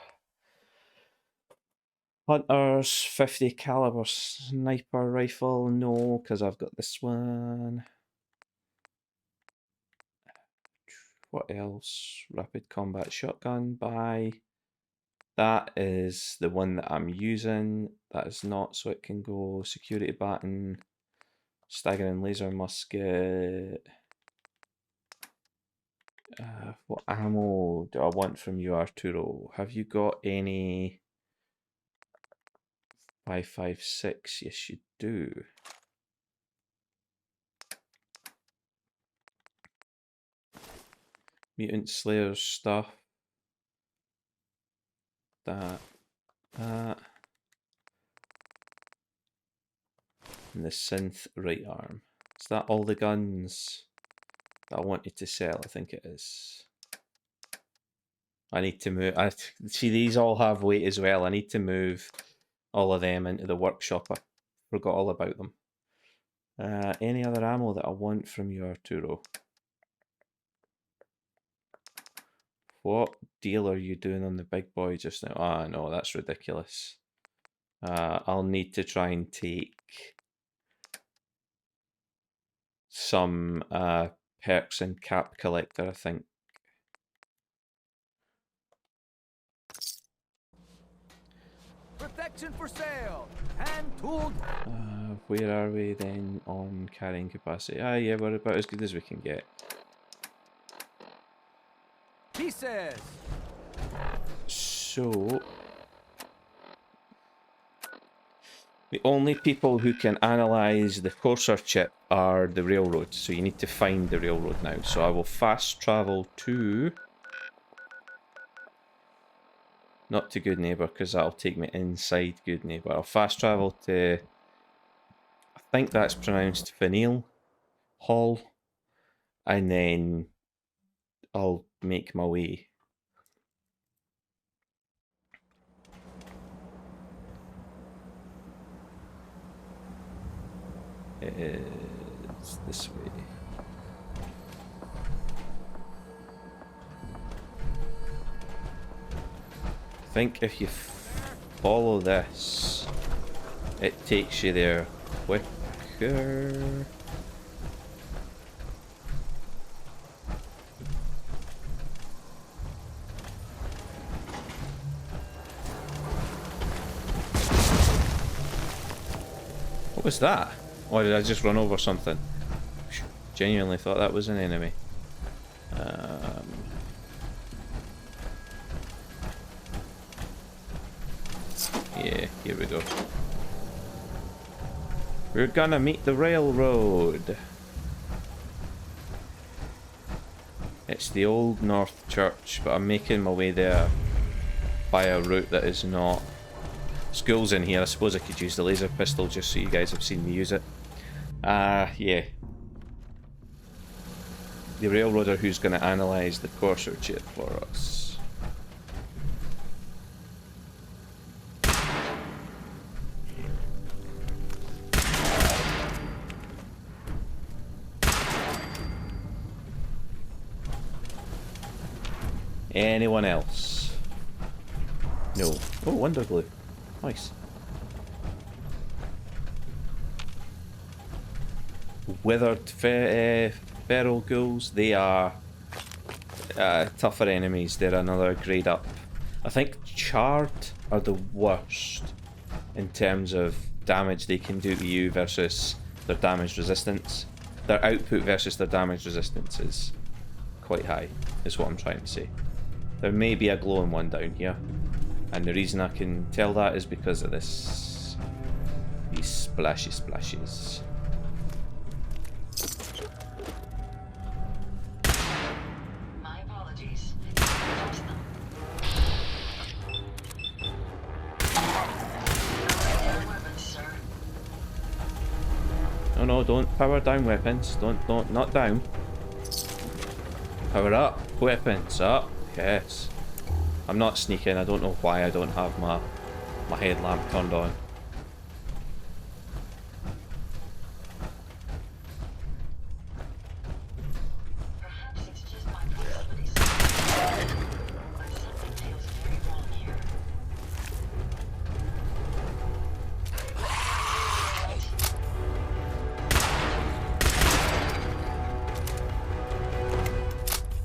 S1: Hunters, 50 caliber sniper rifle, no, because I've got this one. What else? Rapid combat shotgun, buy. That is the one that I'm using. That is not, so it can go security baton, staggering laser musket. What ammo do I want from you, Arturo? Have you got any 5.56? Yes, you do. Mutant Slayer stuff. That. And the synth right arm. Is that all the guns that I wanted to sell? I think it is. I need to move. See, these all have weight as well. I need to move all of them into the workshop. I forgot all about them. Any other ammo that I want from you, Arturo? What deal are you doing on the big boy just now? Ah, no, that's ridiculous. I'll need to try and take some perks and cap collector, I think.
S8: Protection for sale. Hand tooled.
S1: Where are we then on carrying capacity? Ah, yeah, we're about as good as we can get.
S8: Pieces.
S1: So the only people who can analyze the courser chip are the railroad. So you need to find the railroad now. So I will fast travel to, not to Good Neighbor, because that'll take me inside Good Neighbor. I'll fast travel to, I think that's pronounced Faneuil Hall, and then I'll make my way. It's this way. I think if you follow this, it takes you there quicker. What was that? Or did I just run over something? Genuinely thought that was an enemy. Yeah, here we go. We're gonna meet the railroad. It's the Old North Church, but I'm making my way there by a route that is not. School's in here. I suppose I could use the laser pistol just so you guys have seen me use it. Yeah. The railroader who's going to analyze the courser chip for us. Anyone else? No. Oh, wonder glue. Nice. Withered feral ghouls, they are tougher enemies. They're another grade up. I think charred are the worst in terms of damage they can do to you versus their damage resistance. Their output versus their damage resistance is quite high, is what I'm trying to say. There may be a glowing one down here, and the reason I can tell that is because of this. These splashes.
S2: My apologies. Weapons, sir.
S1: No, don't power down weapons. Don't, not down. Power up. Weapons up. Yes. I'm not sneaking. I don't know why I don't have my headlamp turned on.
S2: Perhaps it's just my proximity, sir. But something feels very wrong here.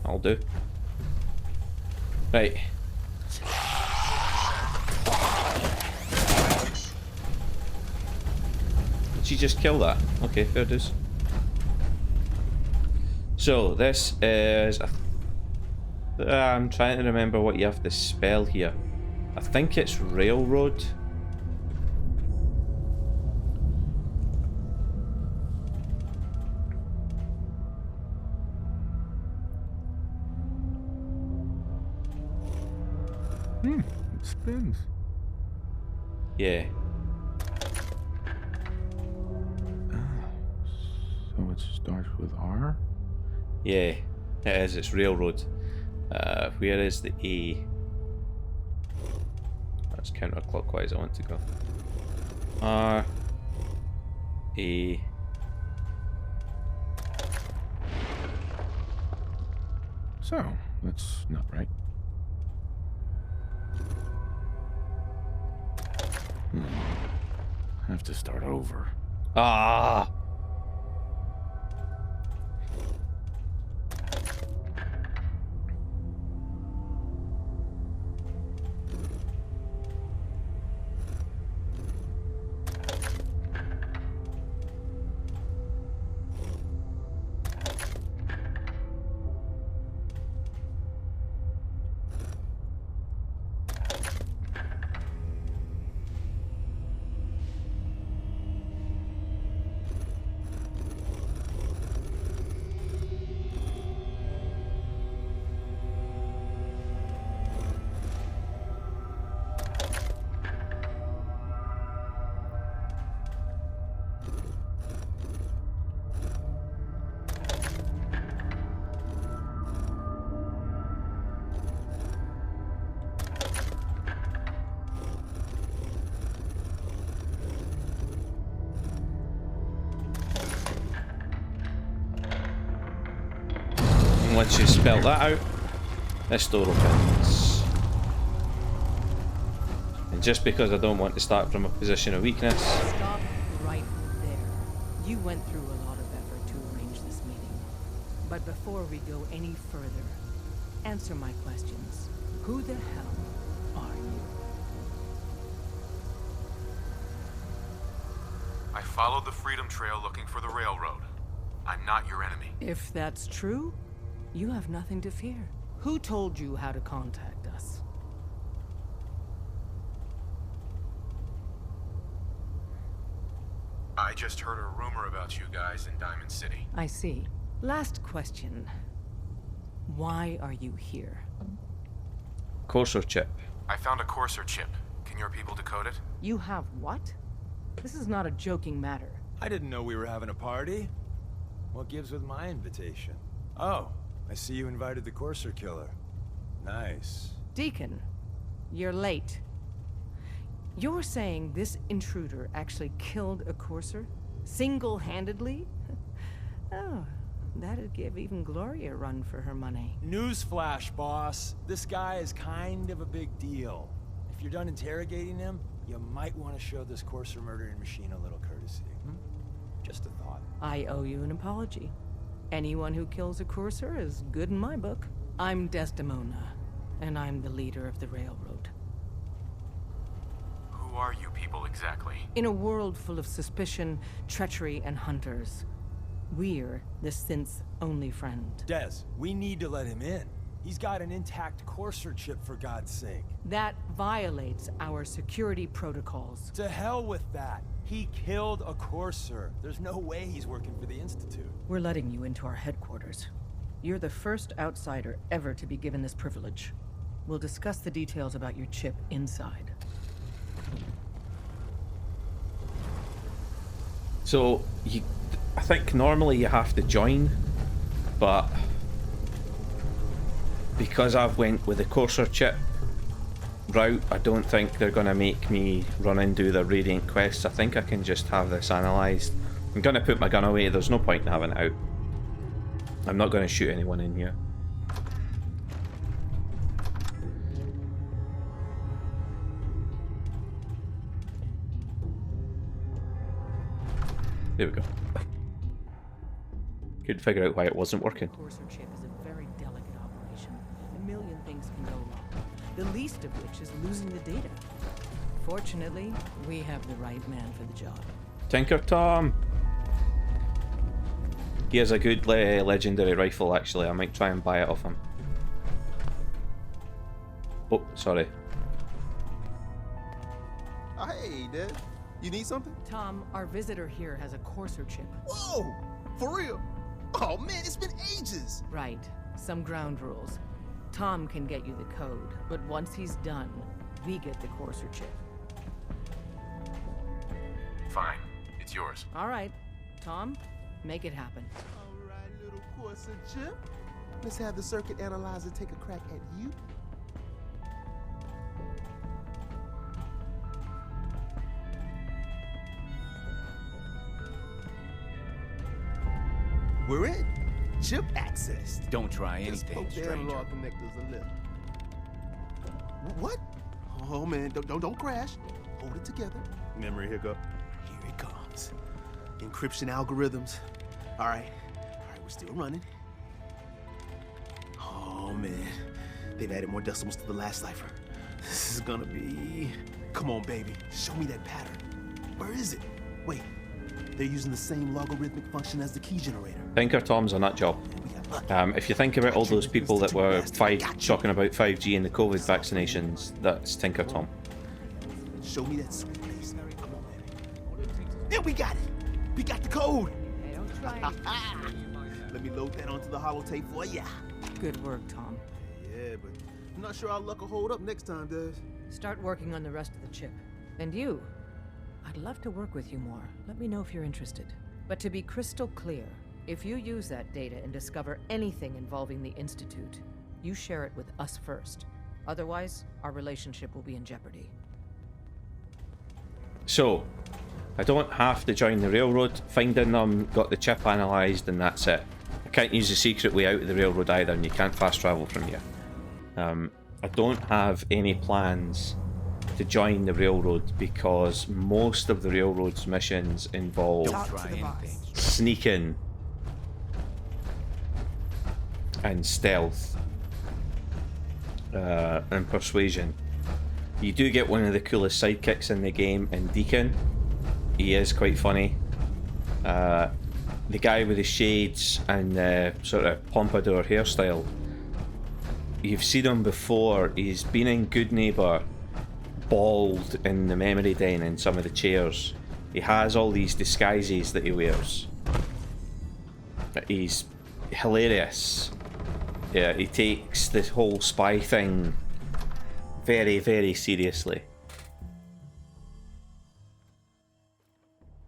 S1: I'll do. Right. Did she just kill that? Okay, fair dues. So this is, I I'm trying to remember what you have to spell here. I think it's railroad.
S10: It spins.
S1: Yeah.
S10: So it starts with R?
S1: Yeah, it is. It's railroad. Where is the A? That's counterclockwise. I want to go. R. A.
S10: So, that's not right. Have to start over.
S1: Ah! Once you spell that out, this door opens. And just because I don't want to start from a position of weakness...
S3: Stop right there. You went through a lot of effort to arrange this meeting. But before we go any further, answer my questions. Who the hell are you?
S4: I followed the Freedom Trail looking for the railroad. I'm not your enemy.
S3: If that's true, you have nothing to fear. Who told you how to contact us?
S4: I just heard a rumor about you guys in Diamond City.
S3: I see. Last question. Why are you here?
S1: Courser chip.
S4: I found a Courser chip. Can your people decode it?
S3: You have what? This is not a joking matter.
S11: I didn't know we were having a party. What gives with my invitation? Oh, I see you invited the Courser killer. Nice.
S3: Deacon, you're late. You're saying this intruder actually killed a Courser? Single-handedly? Oh, that'd give even Gloria a run for her money.
S11: Newsflash, boss. This guy is kind of a big deal. If you're done interrogating him, you might want to show this Courser murdering machine a little courtesy. Just a thought.
S3: I owe you an apology. Anyone who kills a Courser is good in my book. I'm Desdemona, and I'm the leader of the railroad.
S4: Who are you people exactly?
S3: In a world full of suspicion, treachery, and hunters, we're the synth's only friend.
S11: Des, we need to let him in. He's got an intact Courser chip, for God's sake.
S3: That violates our security protocols.
S11: To hell with that. He killed a Courser. There's no way he's working for the Institute.
S3: We're letting you into our headquarters. You're the first outsider ever to be given this privilege. We'll discuss the details about your chip inside.
S1: So, I think normally you have to join, but because I've went with the Courser chip route, I don't think they're going to make me run and do the Radiant quests. I think I can just have this analysed. I'm going to put my gun away, there's no point in having it out. I'm not going to shoot anyone in here. There we go. Couldn't figure out why it wasn't working.
S3: Courser chip is a very delicate operation. A million things can go wrong. The least of which is losing the data. Fortunately, we have the right man for the job.
S1: Tinker Tom! He has a good legendary rifle actually, I might try and buy it off him. sorry.
S12: Oh, hey, Dad. You need something?
S6: Tom, our visitor here has a Courser chip.
S12: Whoa! For real? Oh, man, it's been ages.
S6: Right. Some ground rules. Tom can get you the code, but once he's done, we get the Courser chip.
S4: Fine. It's yours.
S6: All right. Tom, make it happen.
S12: All right, little Courser chip. Let's have the circuit analyzer take a crack at you. We're in. Chip access.
S8: Don't try
S12: Just
S8: anything,
S12: poke the
S8: stranger.
S12: analog connectors a little. What? Oh man, don't crash. Hold it together. Memory hiccup. Here it comes. Encryption algorithms. All right, we're still running. Oh man, they've added more decimals to the last cipher. This is gonna be. Come on, baby, show me that pattern. Where is it? Wait, they're using the same logarithmic function as the key generator.
S1: Tinker Tom's a nut job. If you think about all those people that were talking about 5G and the COVID vaccinations, that's Tinker Tom.
S12: Show me that sweet place. Come on, baby. There, we got it. We got the code.
S6: Hey, don't try
S12: Let me load that onto the holotape for ya.
S6: Good work, Tom.
S12: Yeah, but I'm not sure our luck will hold up next time, does?
S6: Start working on the rest of the chip. And you, I'd love to work with you more. Let me know if you're interested. But to be crystal clear, if you use that data and discover anything involving the Institute, you share it with us first. Otherwise, our relationship will be in jeopardy.
S1: So, I don't have to join the railroad, finding them, got the chip analysed, and that's it. I can't use the secret way out of the railroad either, and you can't fast travel from here. I don't have any plans to join the railroad because most of the railroad's missions involve sneaking and stealth and persuasion. You do get one of the coolest sidekicks in the game in Deacon. He is quite funny. The guy with the shades and the sort of pompadour hairstyle. You've seen him before. He's been in Good Neighbour, bald in the memory den in some of the chairs. He has all these disguises that he wears. He's hilarious. Yeah, he takes this whole spy thing very, very seriously.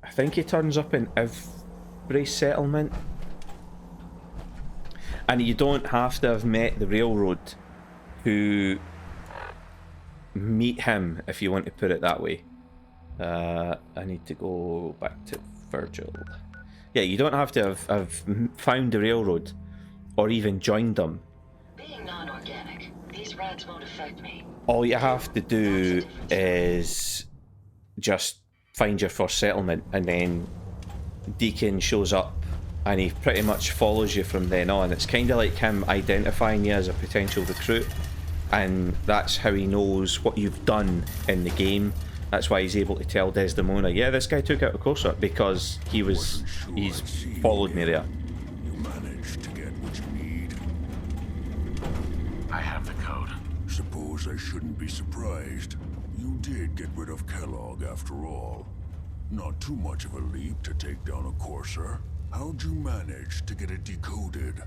S1: I think he turns up in every settlement. And you don't have to have met the railroad to meet him, if you want to put it that way. I need to go back to Virgil. Yeah, you don't have to have found the railroad or even joined them.
S2: Being non-organic, these rats won't affect me.
S1: All you have to do is just find your first settlement, and then Deacon shows up and he pretty much follows you from then on. It's kind of like him identifying you as a potential recruit, and that's how he knows what you've done in the game. That's why he's able to tell Desdemona, yeah, this guy took out a Courser, because he's followed me there.
S5: You managed to get what you need.
S4: I have the code.
S5: Suppose I shouldn't be surprised. You did get rid of Kellogg after all. Not too much of a leap to take down a Courser. How'd you manage to get it decoded?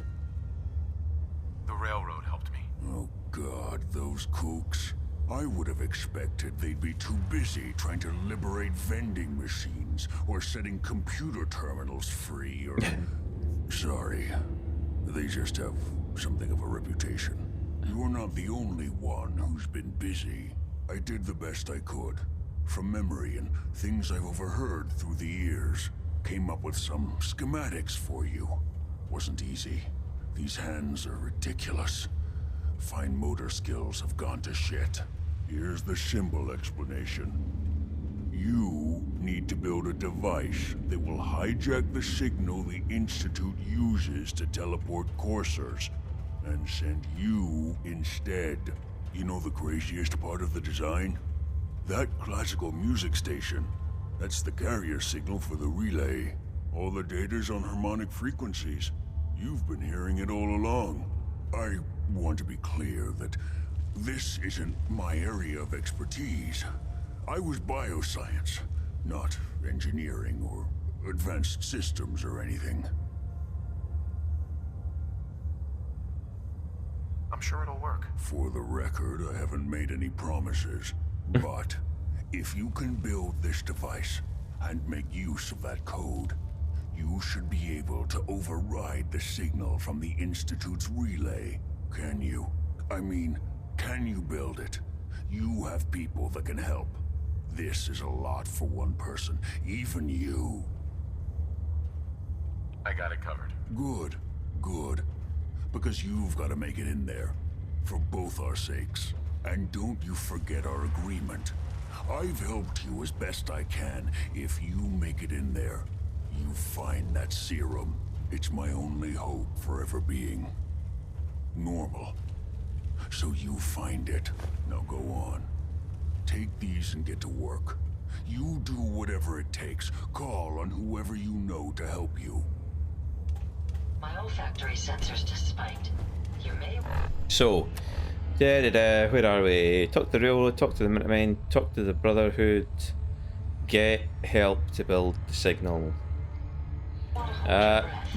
S4: The railroad helped me.
S5: Oh God, those kooks. I would have expected they'd be too busy trying to liberate vending machines or setting computer terminals free or... Sorry. They just have something of a reputation. You're not the only one who's been busy. I did the best I could. From memory and things I've overheard through the years. Came up with some schematics for you. Wasn't easy. These hands are ridiculous. Fine motor skills have gone to shit. Here's the symbol explanation. You need to build a device that will hijack the signal the Institute uses to teleport coursers, and send you instead. You know the craziest part of the design? That classical music station. That's the carrier signal for the relay. All the data's on harmonic frequencies. You've been hearing it all along. I want to be clear that This isn't my area of expertise. I was bioscience, not engineering or advanced systems or anything.
S4: I'm sure it'll work.
S5: For the record, I haven't made any promises. But if you can build this device and make use of that code, you should be able to override the signal from the Institute's relay. Can you? I mean, can you build it? You have people that can help. This is a lot for one person, even you.
S4: I got it covered.
S5: Good, good. Because you've got to make it in there, for both our sakes. And don't you forget our agreement. I've helped you as best I can. If you make it in there, you find that serum. It's my only hope for ever being normal. So you find it. Now go on. Take these and get to work. You do whatever it takes. Call on whoever you know to help you.
S2: My olfactory sensors just spiked. You may...
S1: So, where are we? Talk to the Railroad, talk to the Minutemen, talk to the Brotherhood, get help to build the signal.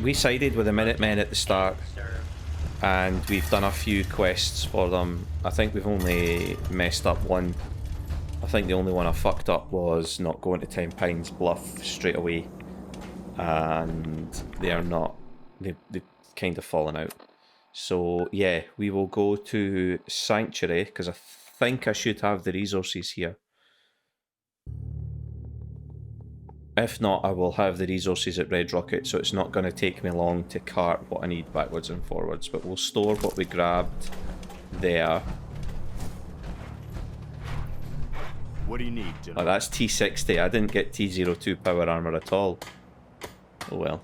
S1: We sided with the Minutemen at the start, and we've done a few quests for them. I think we've only messed up one. I think the only one I fucked up was not going to 10 Pines Bluff straight away, and they are not. They've kind of fallen out. So yeah, we will go to Sanctuary, because I think I should have the resources here. If not, I will have the resources at Red Rocket, so it's not going to take me long to cart what I need backwards and forwards. But we'll store what we grabbed there.
S12: What do you need, General?
S1: Oh, that's T60. I didn't get T02 power armor at all. Oh well.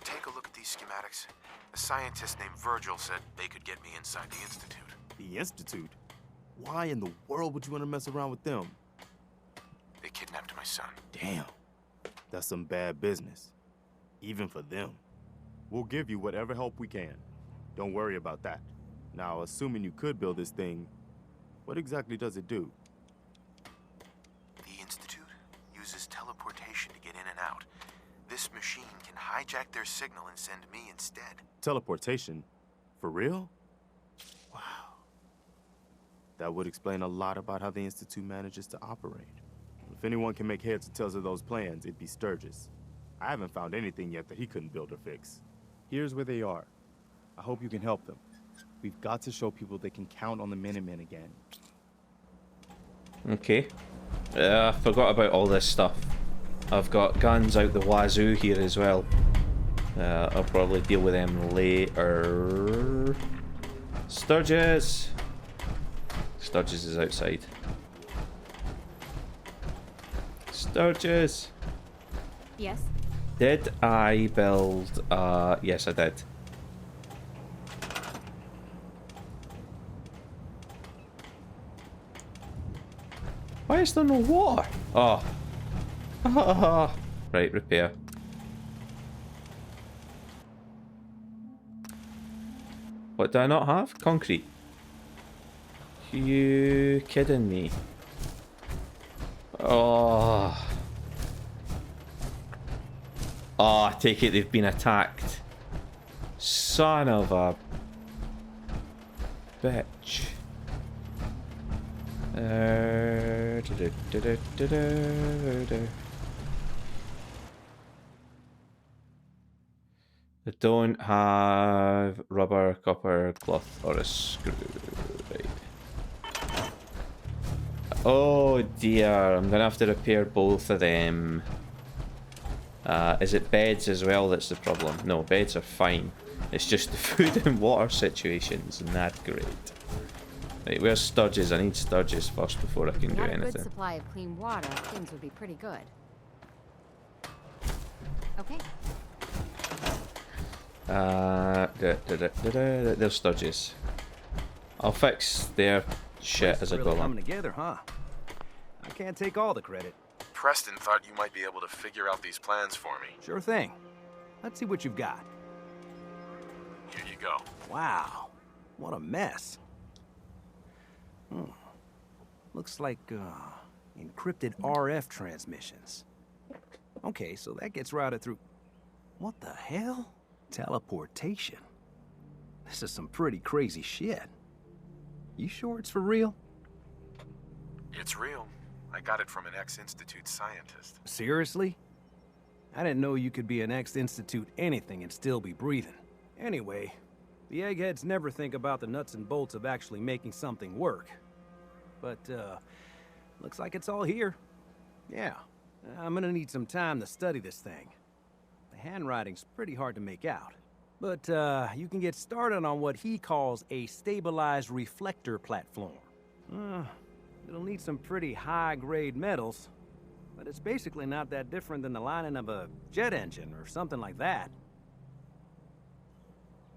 S4: Take a look at these schematics. A scientist named Virgil said they could get me inside the Institute.
S12: The Institute? Why in the world would you want to mess around with them?
S4: They kidnapped my son.
S12: Damn. That's some bad business. Even for them. We'll give you whatever help we can. Don't worry about that. Now, assuming you could build this thing, what exactly does it do?
S4: The Institute uses teleportation to get in and out. This machine can hijack their signal and send me instead.
S12: Teleportation? For real? Wow. That would explain a lot about how the Institute manages to operate. If anyone can make heads or tails of those plans, it'd be Sturgis. I haven't found anything yet that he couldn't build or fix.
S13: Here's where they are. I hope you can help them. We've got to show people they can count on the Minutemen again.
S1: Okay. I forgot about all this stuff. I've got guns out the wazoo here as well. I'll probably deal with them later. Sturgis! Sturgis is outside. Sturgis!
S9: Yes?
S1: Did I build... yes, I did. Why is there no water? Oh. Right, repair. What do I not have? Concrete. You kidding me? Oh. Oh, I take it they've been attacked. Son of a bitch. I don't have rubber, copper, cloth, or a screw. Right. Oh dear, I'm gonna have to repair both of them. Is it beds as well that's the problem? No, beds are fine. It's just the food and water situations, and not great. Right, where's Sturgis? I need Sturgis first before I can do anything.
S14: If you had a good supply of clean water, things would be pretty good. Okay.
S1: There's Sturgis. I'll fix their shit as I go along.
S8: Coming together, huh? I can't take all the credit.
S4: Preston thought you might be able to figure out these plans for me.
S8: Sure thing. Let's see what you've got.
S4: Here you go.
S8: Wow. What a mess. Looks like, encrypted RF transmissions. Okay, so that gets routed through... What the hell? Teleportation. This is some pretty crazy shit. You sure it's for real?
S4: It's real. I got it from an ex-Institute scientist.
S8: Seriously? I didn't know you could be an ex-Institute anything and still be breathing. Anyway, the eggheads never think about the nuts and bolts of actually making something work. But, looks like it's all here. Yeah, I'm gonna need some time to study this thing. The handwriting's pretty hard to make out. But, you can get started on what he calls a stabilized reflector platform. It'll need some pretty high-grade metals, but it's basically not that different than the lining of a jet engine or something like that.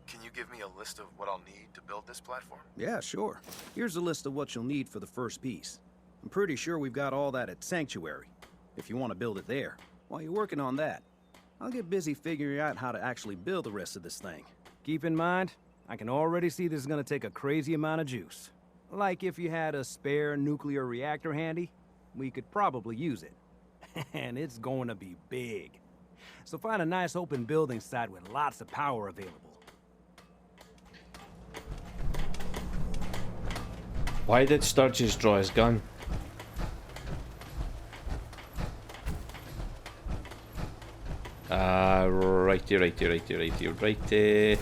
S4: Can you give me a list of what I'll need to build this platform?
S8: Yeah, sure. Here's a list of what you'll need for the first piece. I'm pretty sure we've got all that at Sanctuary, if you want to build it there. While you're working on that, I'll get busy figuring out how to actually build the rest of this thing. Keep in mind, I can already see this is gonna take a crazy amount of juice. Like if you had a spare nuclear reactor handy, we could probably use it. And it's going to be big. So find a nice open building site with lots of power available.
S1: Why did Sturgis draw his gun? Righty.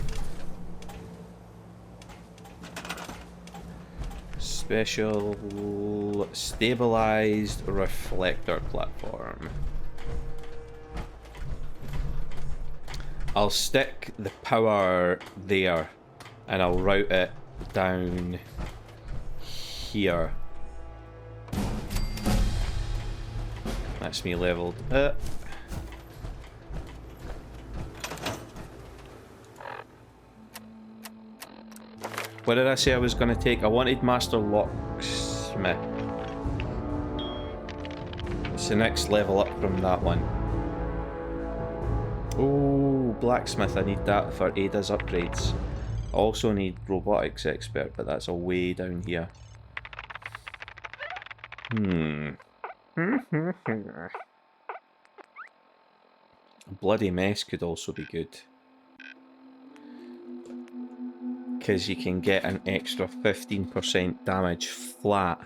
S1: Special stabilized reflector platform. I'll stick the power there and I'll route it down here. That's me leveled up. What did I say I was going to take? I wanted Master Locksmith. It's the next level up from that one. Oh, Blacksmith, I need that for Ada's upgrades. I also need Robotics Expert, but that's a way down here. Bloody Mess could also be good. Because you can get an extra 15% damage flat.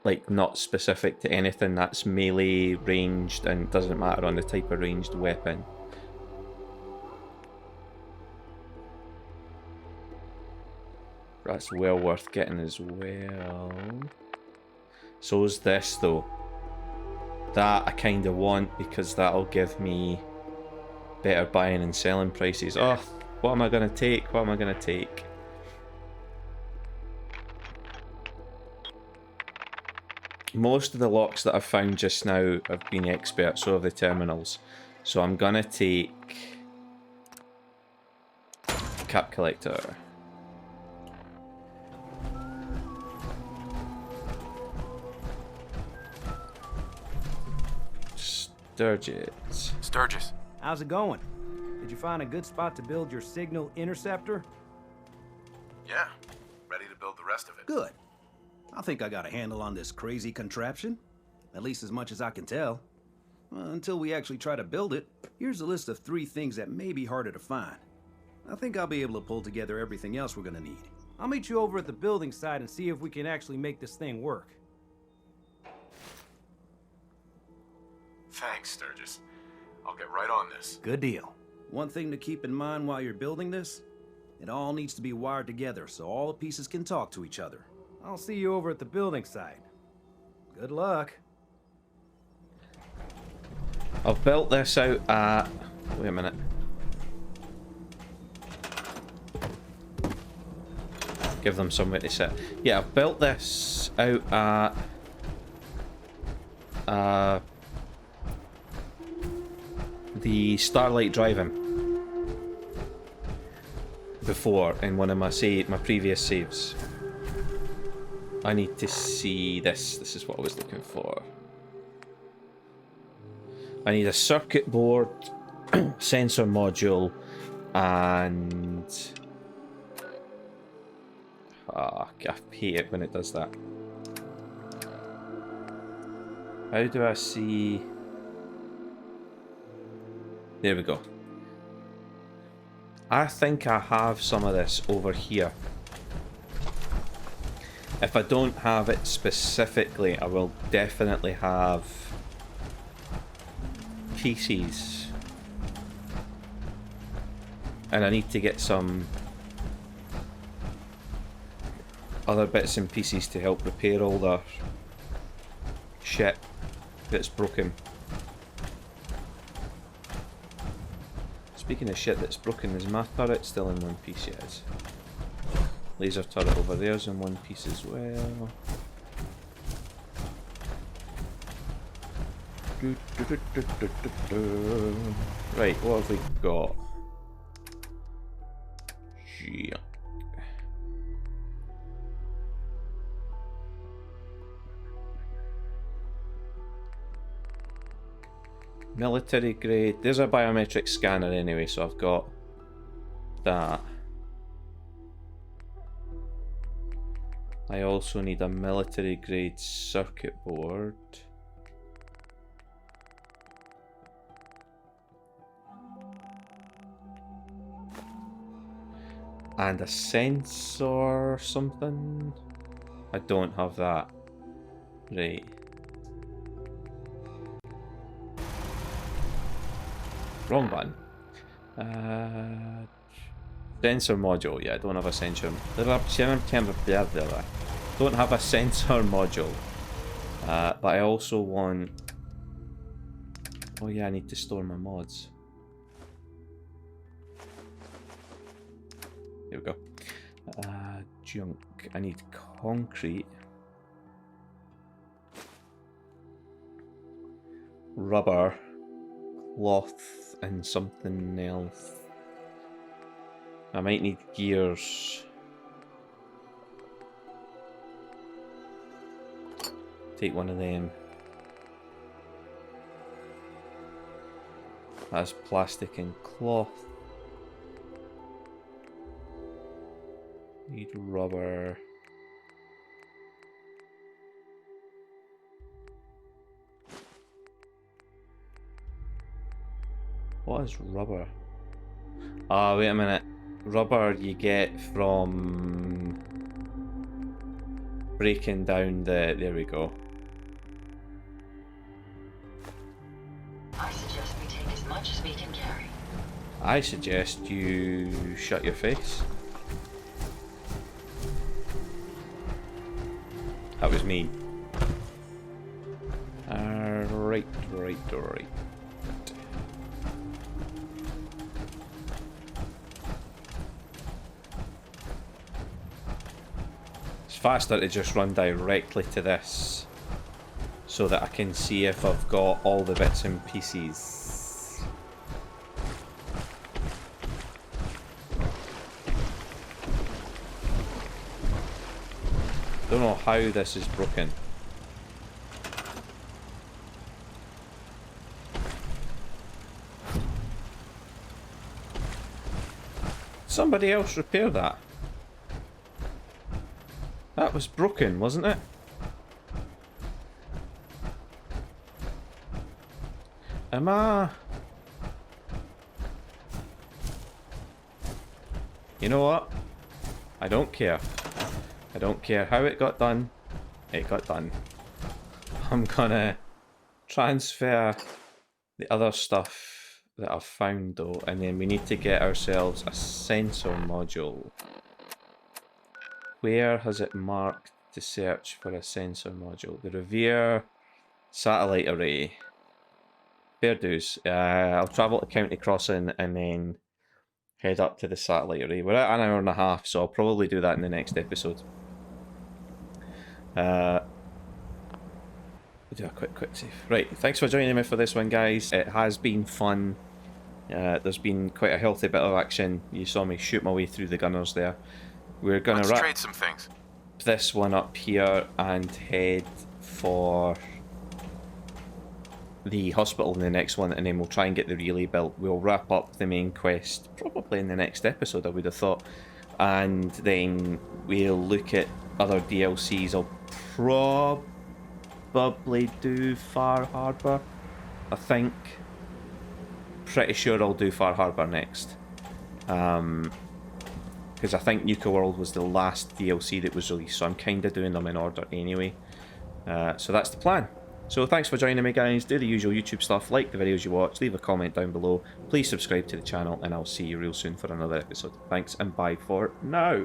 S1: Like, not specific to anything that's melee, ranged, and doesn't matter on the type of ranged weapon. That's well worth getting as well. So's this though. That I kind of want because that'll give me better buying and selling prices. Oh, what am I going to take? What am I going to take? Most of the locks that I've found just now have been expert, so have the terminals. So I'm going to take Cap Collector.
S4: Sturgis.
S8: How's it going? Did you find a good spot to build your signal interceptor?
S4: Yeah. Ready to build the rest of it.
S8: Good. I think I got a handle on this crazy contraption. At least as much as I can tell. Until we actually try to build it, here's a list of 3 things that may be harder to find. I think I'll be able to pull together everything else we're gonna need. I'll meet you over at the building site and see if we can actually make this thing work.
S4: Thanks, Sturgis. I'll get right on this.
S8: Good deal. One thing to keep in mind while you're building this, it all needs to be wired together so all the pieces can talk to each other. I'll see you over at the building site. Good luck.
S1: I've built this out at... Wait a minute. Give them somewhere to sit. Yeah, I've built this out at... the Starlight Drive-In before in one of my previous saves. I need to see this. This is what I was looking for. I need a circuit board, sensor module, and Ah, I hate it when it does that. How do I see... There we go. I think I have some of this over here. If I don't have it specifically, I will definitely have pieces. And I need to get some other bits and pieces to help repair all the shit that's broken. Speaking of shit that's broken, is my turret still in one piece? Yes. Laser turret over there's in one piece as well. Right, what have we got? Junk. Military grade. There's a biometric scanner anyway, so I've got that. I also need a military grade circuit board. And a sensor or something. I don't have that. Right. Wrong button. Sensor module. Yeah, I don't have a sensor. Don't have a sensor module. But I also want... Oh yeah, I need to store my mods. Here we go. Junk. I need concrete. Rubber. Cloth and something else. I might need gears. Take one of them. That's plastic and cloth. Need rubber. What is rubber? Ah, wait a minute. Rubber you get from breaking down the... There we go.
S2: I suggest we take as much as we can carry.
S1: I suggest you shut your face. That was me. Right. It's faster to just run directly to this so that I can see if I've got all the bits and pieces. Don't know how this is broken. Somebody else repair that. That was broken, wasn't it? Am I... You know what? I don't care. I don't care how it got done. It got done. I'm gonna transfer the other stuff that I've found though, and then we need to get ourselves a sensor module. Where has it marked to search for a sensor module? The Revere satellite array. Fair dues. I'll travel to County Crossing and then head up to the satellite array. We're at an hour and a half, so I'll probably do that in the next episode. We'll do a quick save. Right, thanks for joining me for this one, guys. It has been fun. There's been quite a healthy bit of action. You saw me shoot my way through the gunners there. We're gonna
S4: trade some things.
S1: This one up here and head for the hospital in the next one, and then we'll try and get the relay built. We'll wrap up the main quest probably in the next episode, I would have thought. and then we'll look at other DLCs. I'll probably do Far Harbor, I think. Pretty sure I'll do Far Harbor next. Because I think Nuka World was the last DLC that was released, so I'm kind of doing them in order anyway. So that's the plan. So thanks for joining me, guys. Do the usual YouTube stuff, like the videos you watch, leave a comment down below, please subscribe to the channel, and I'll see you real soon for another episode. Thanks and bye for now.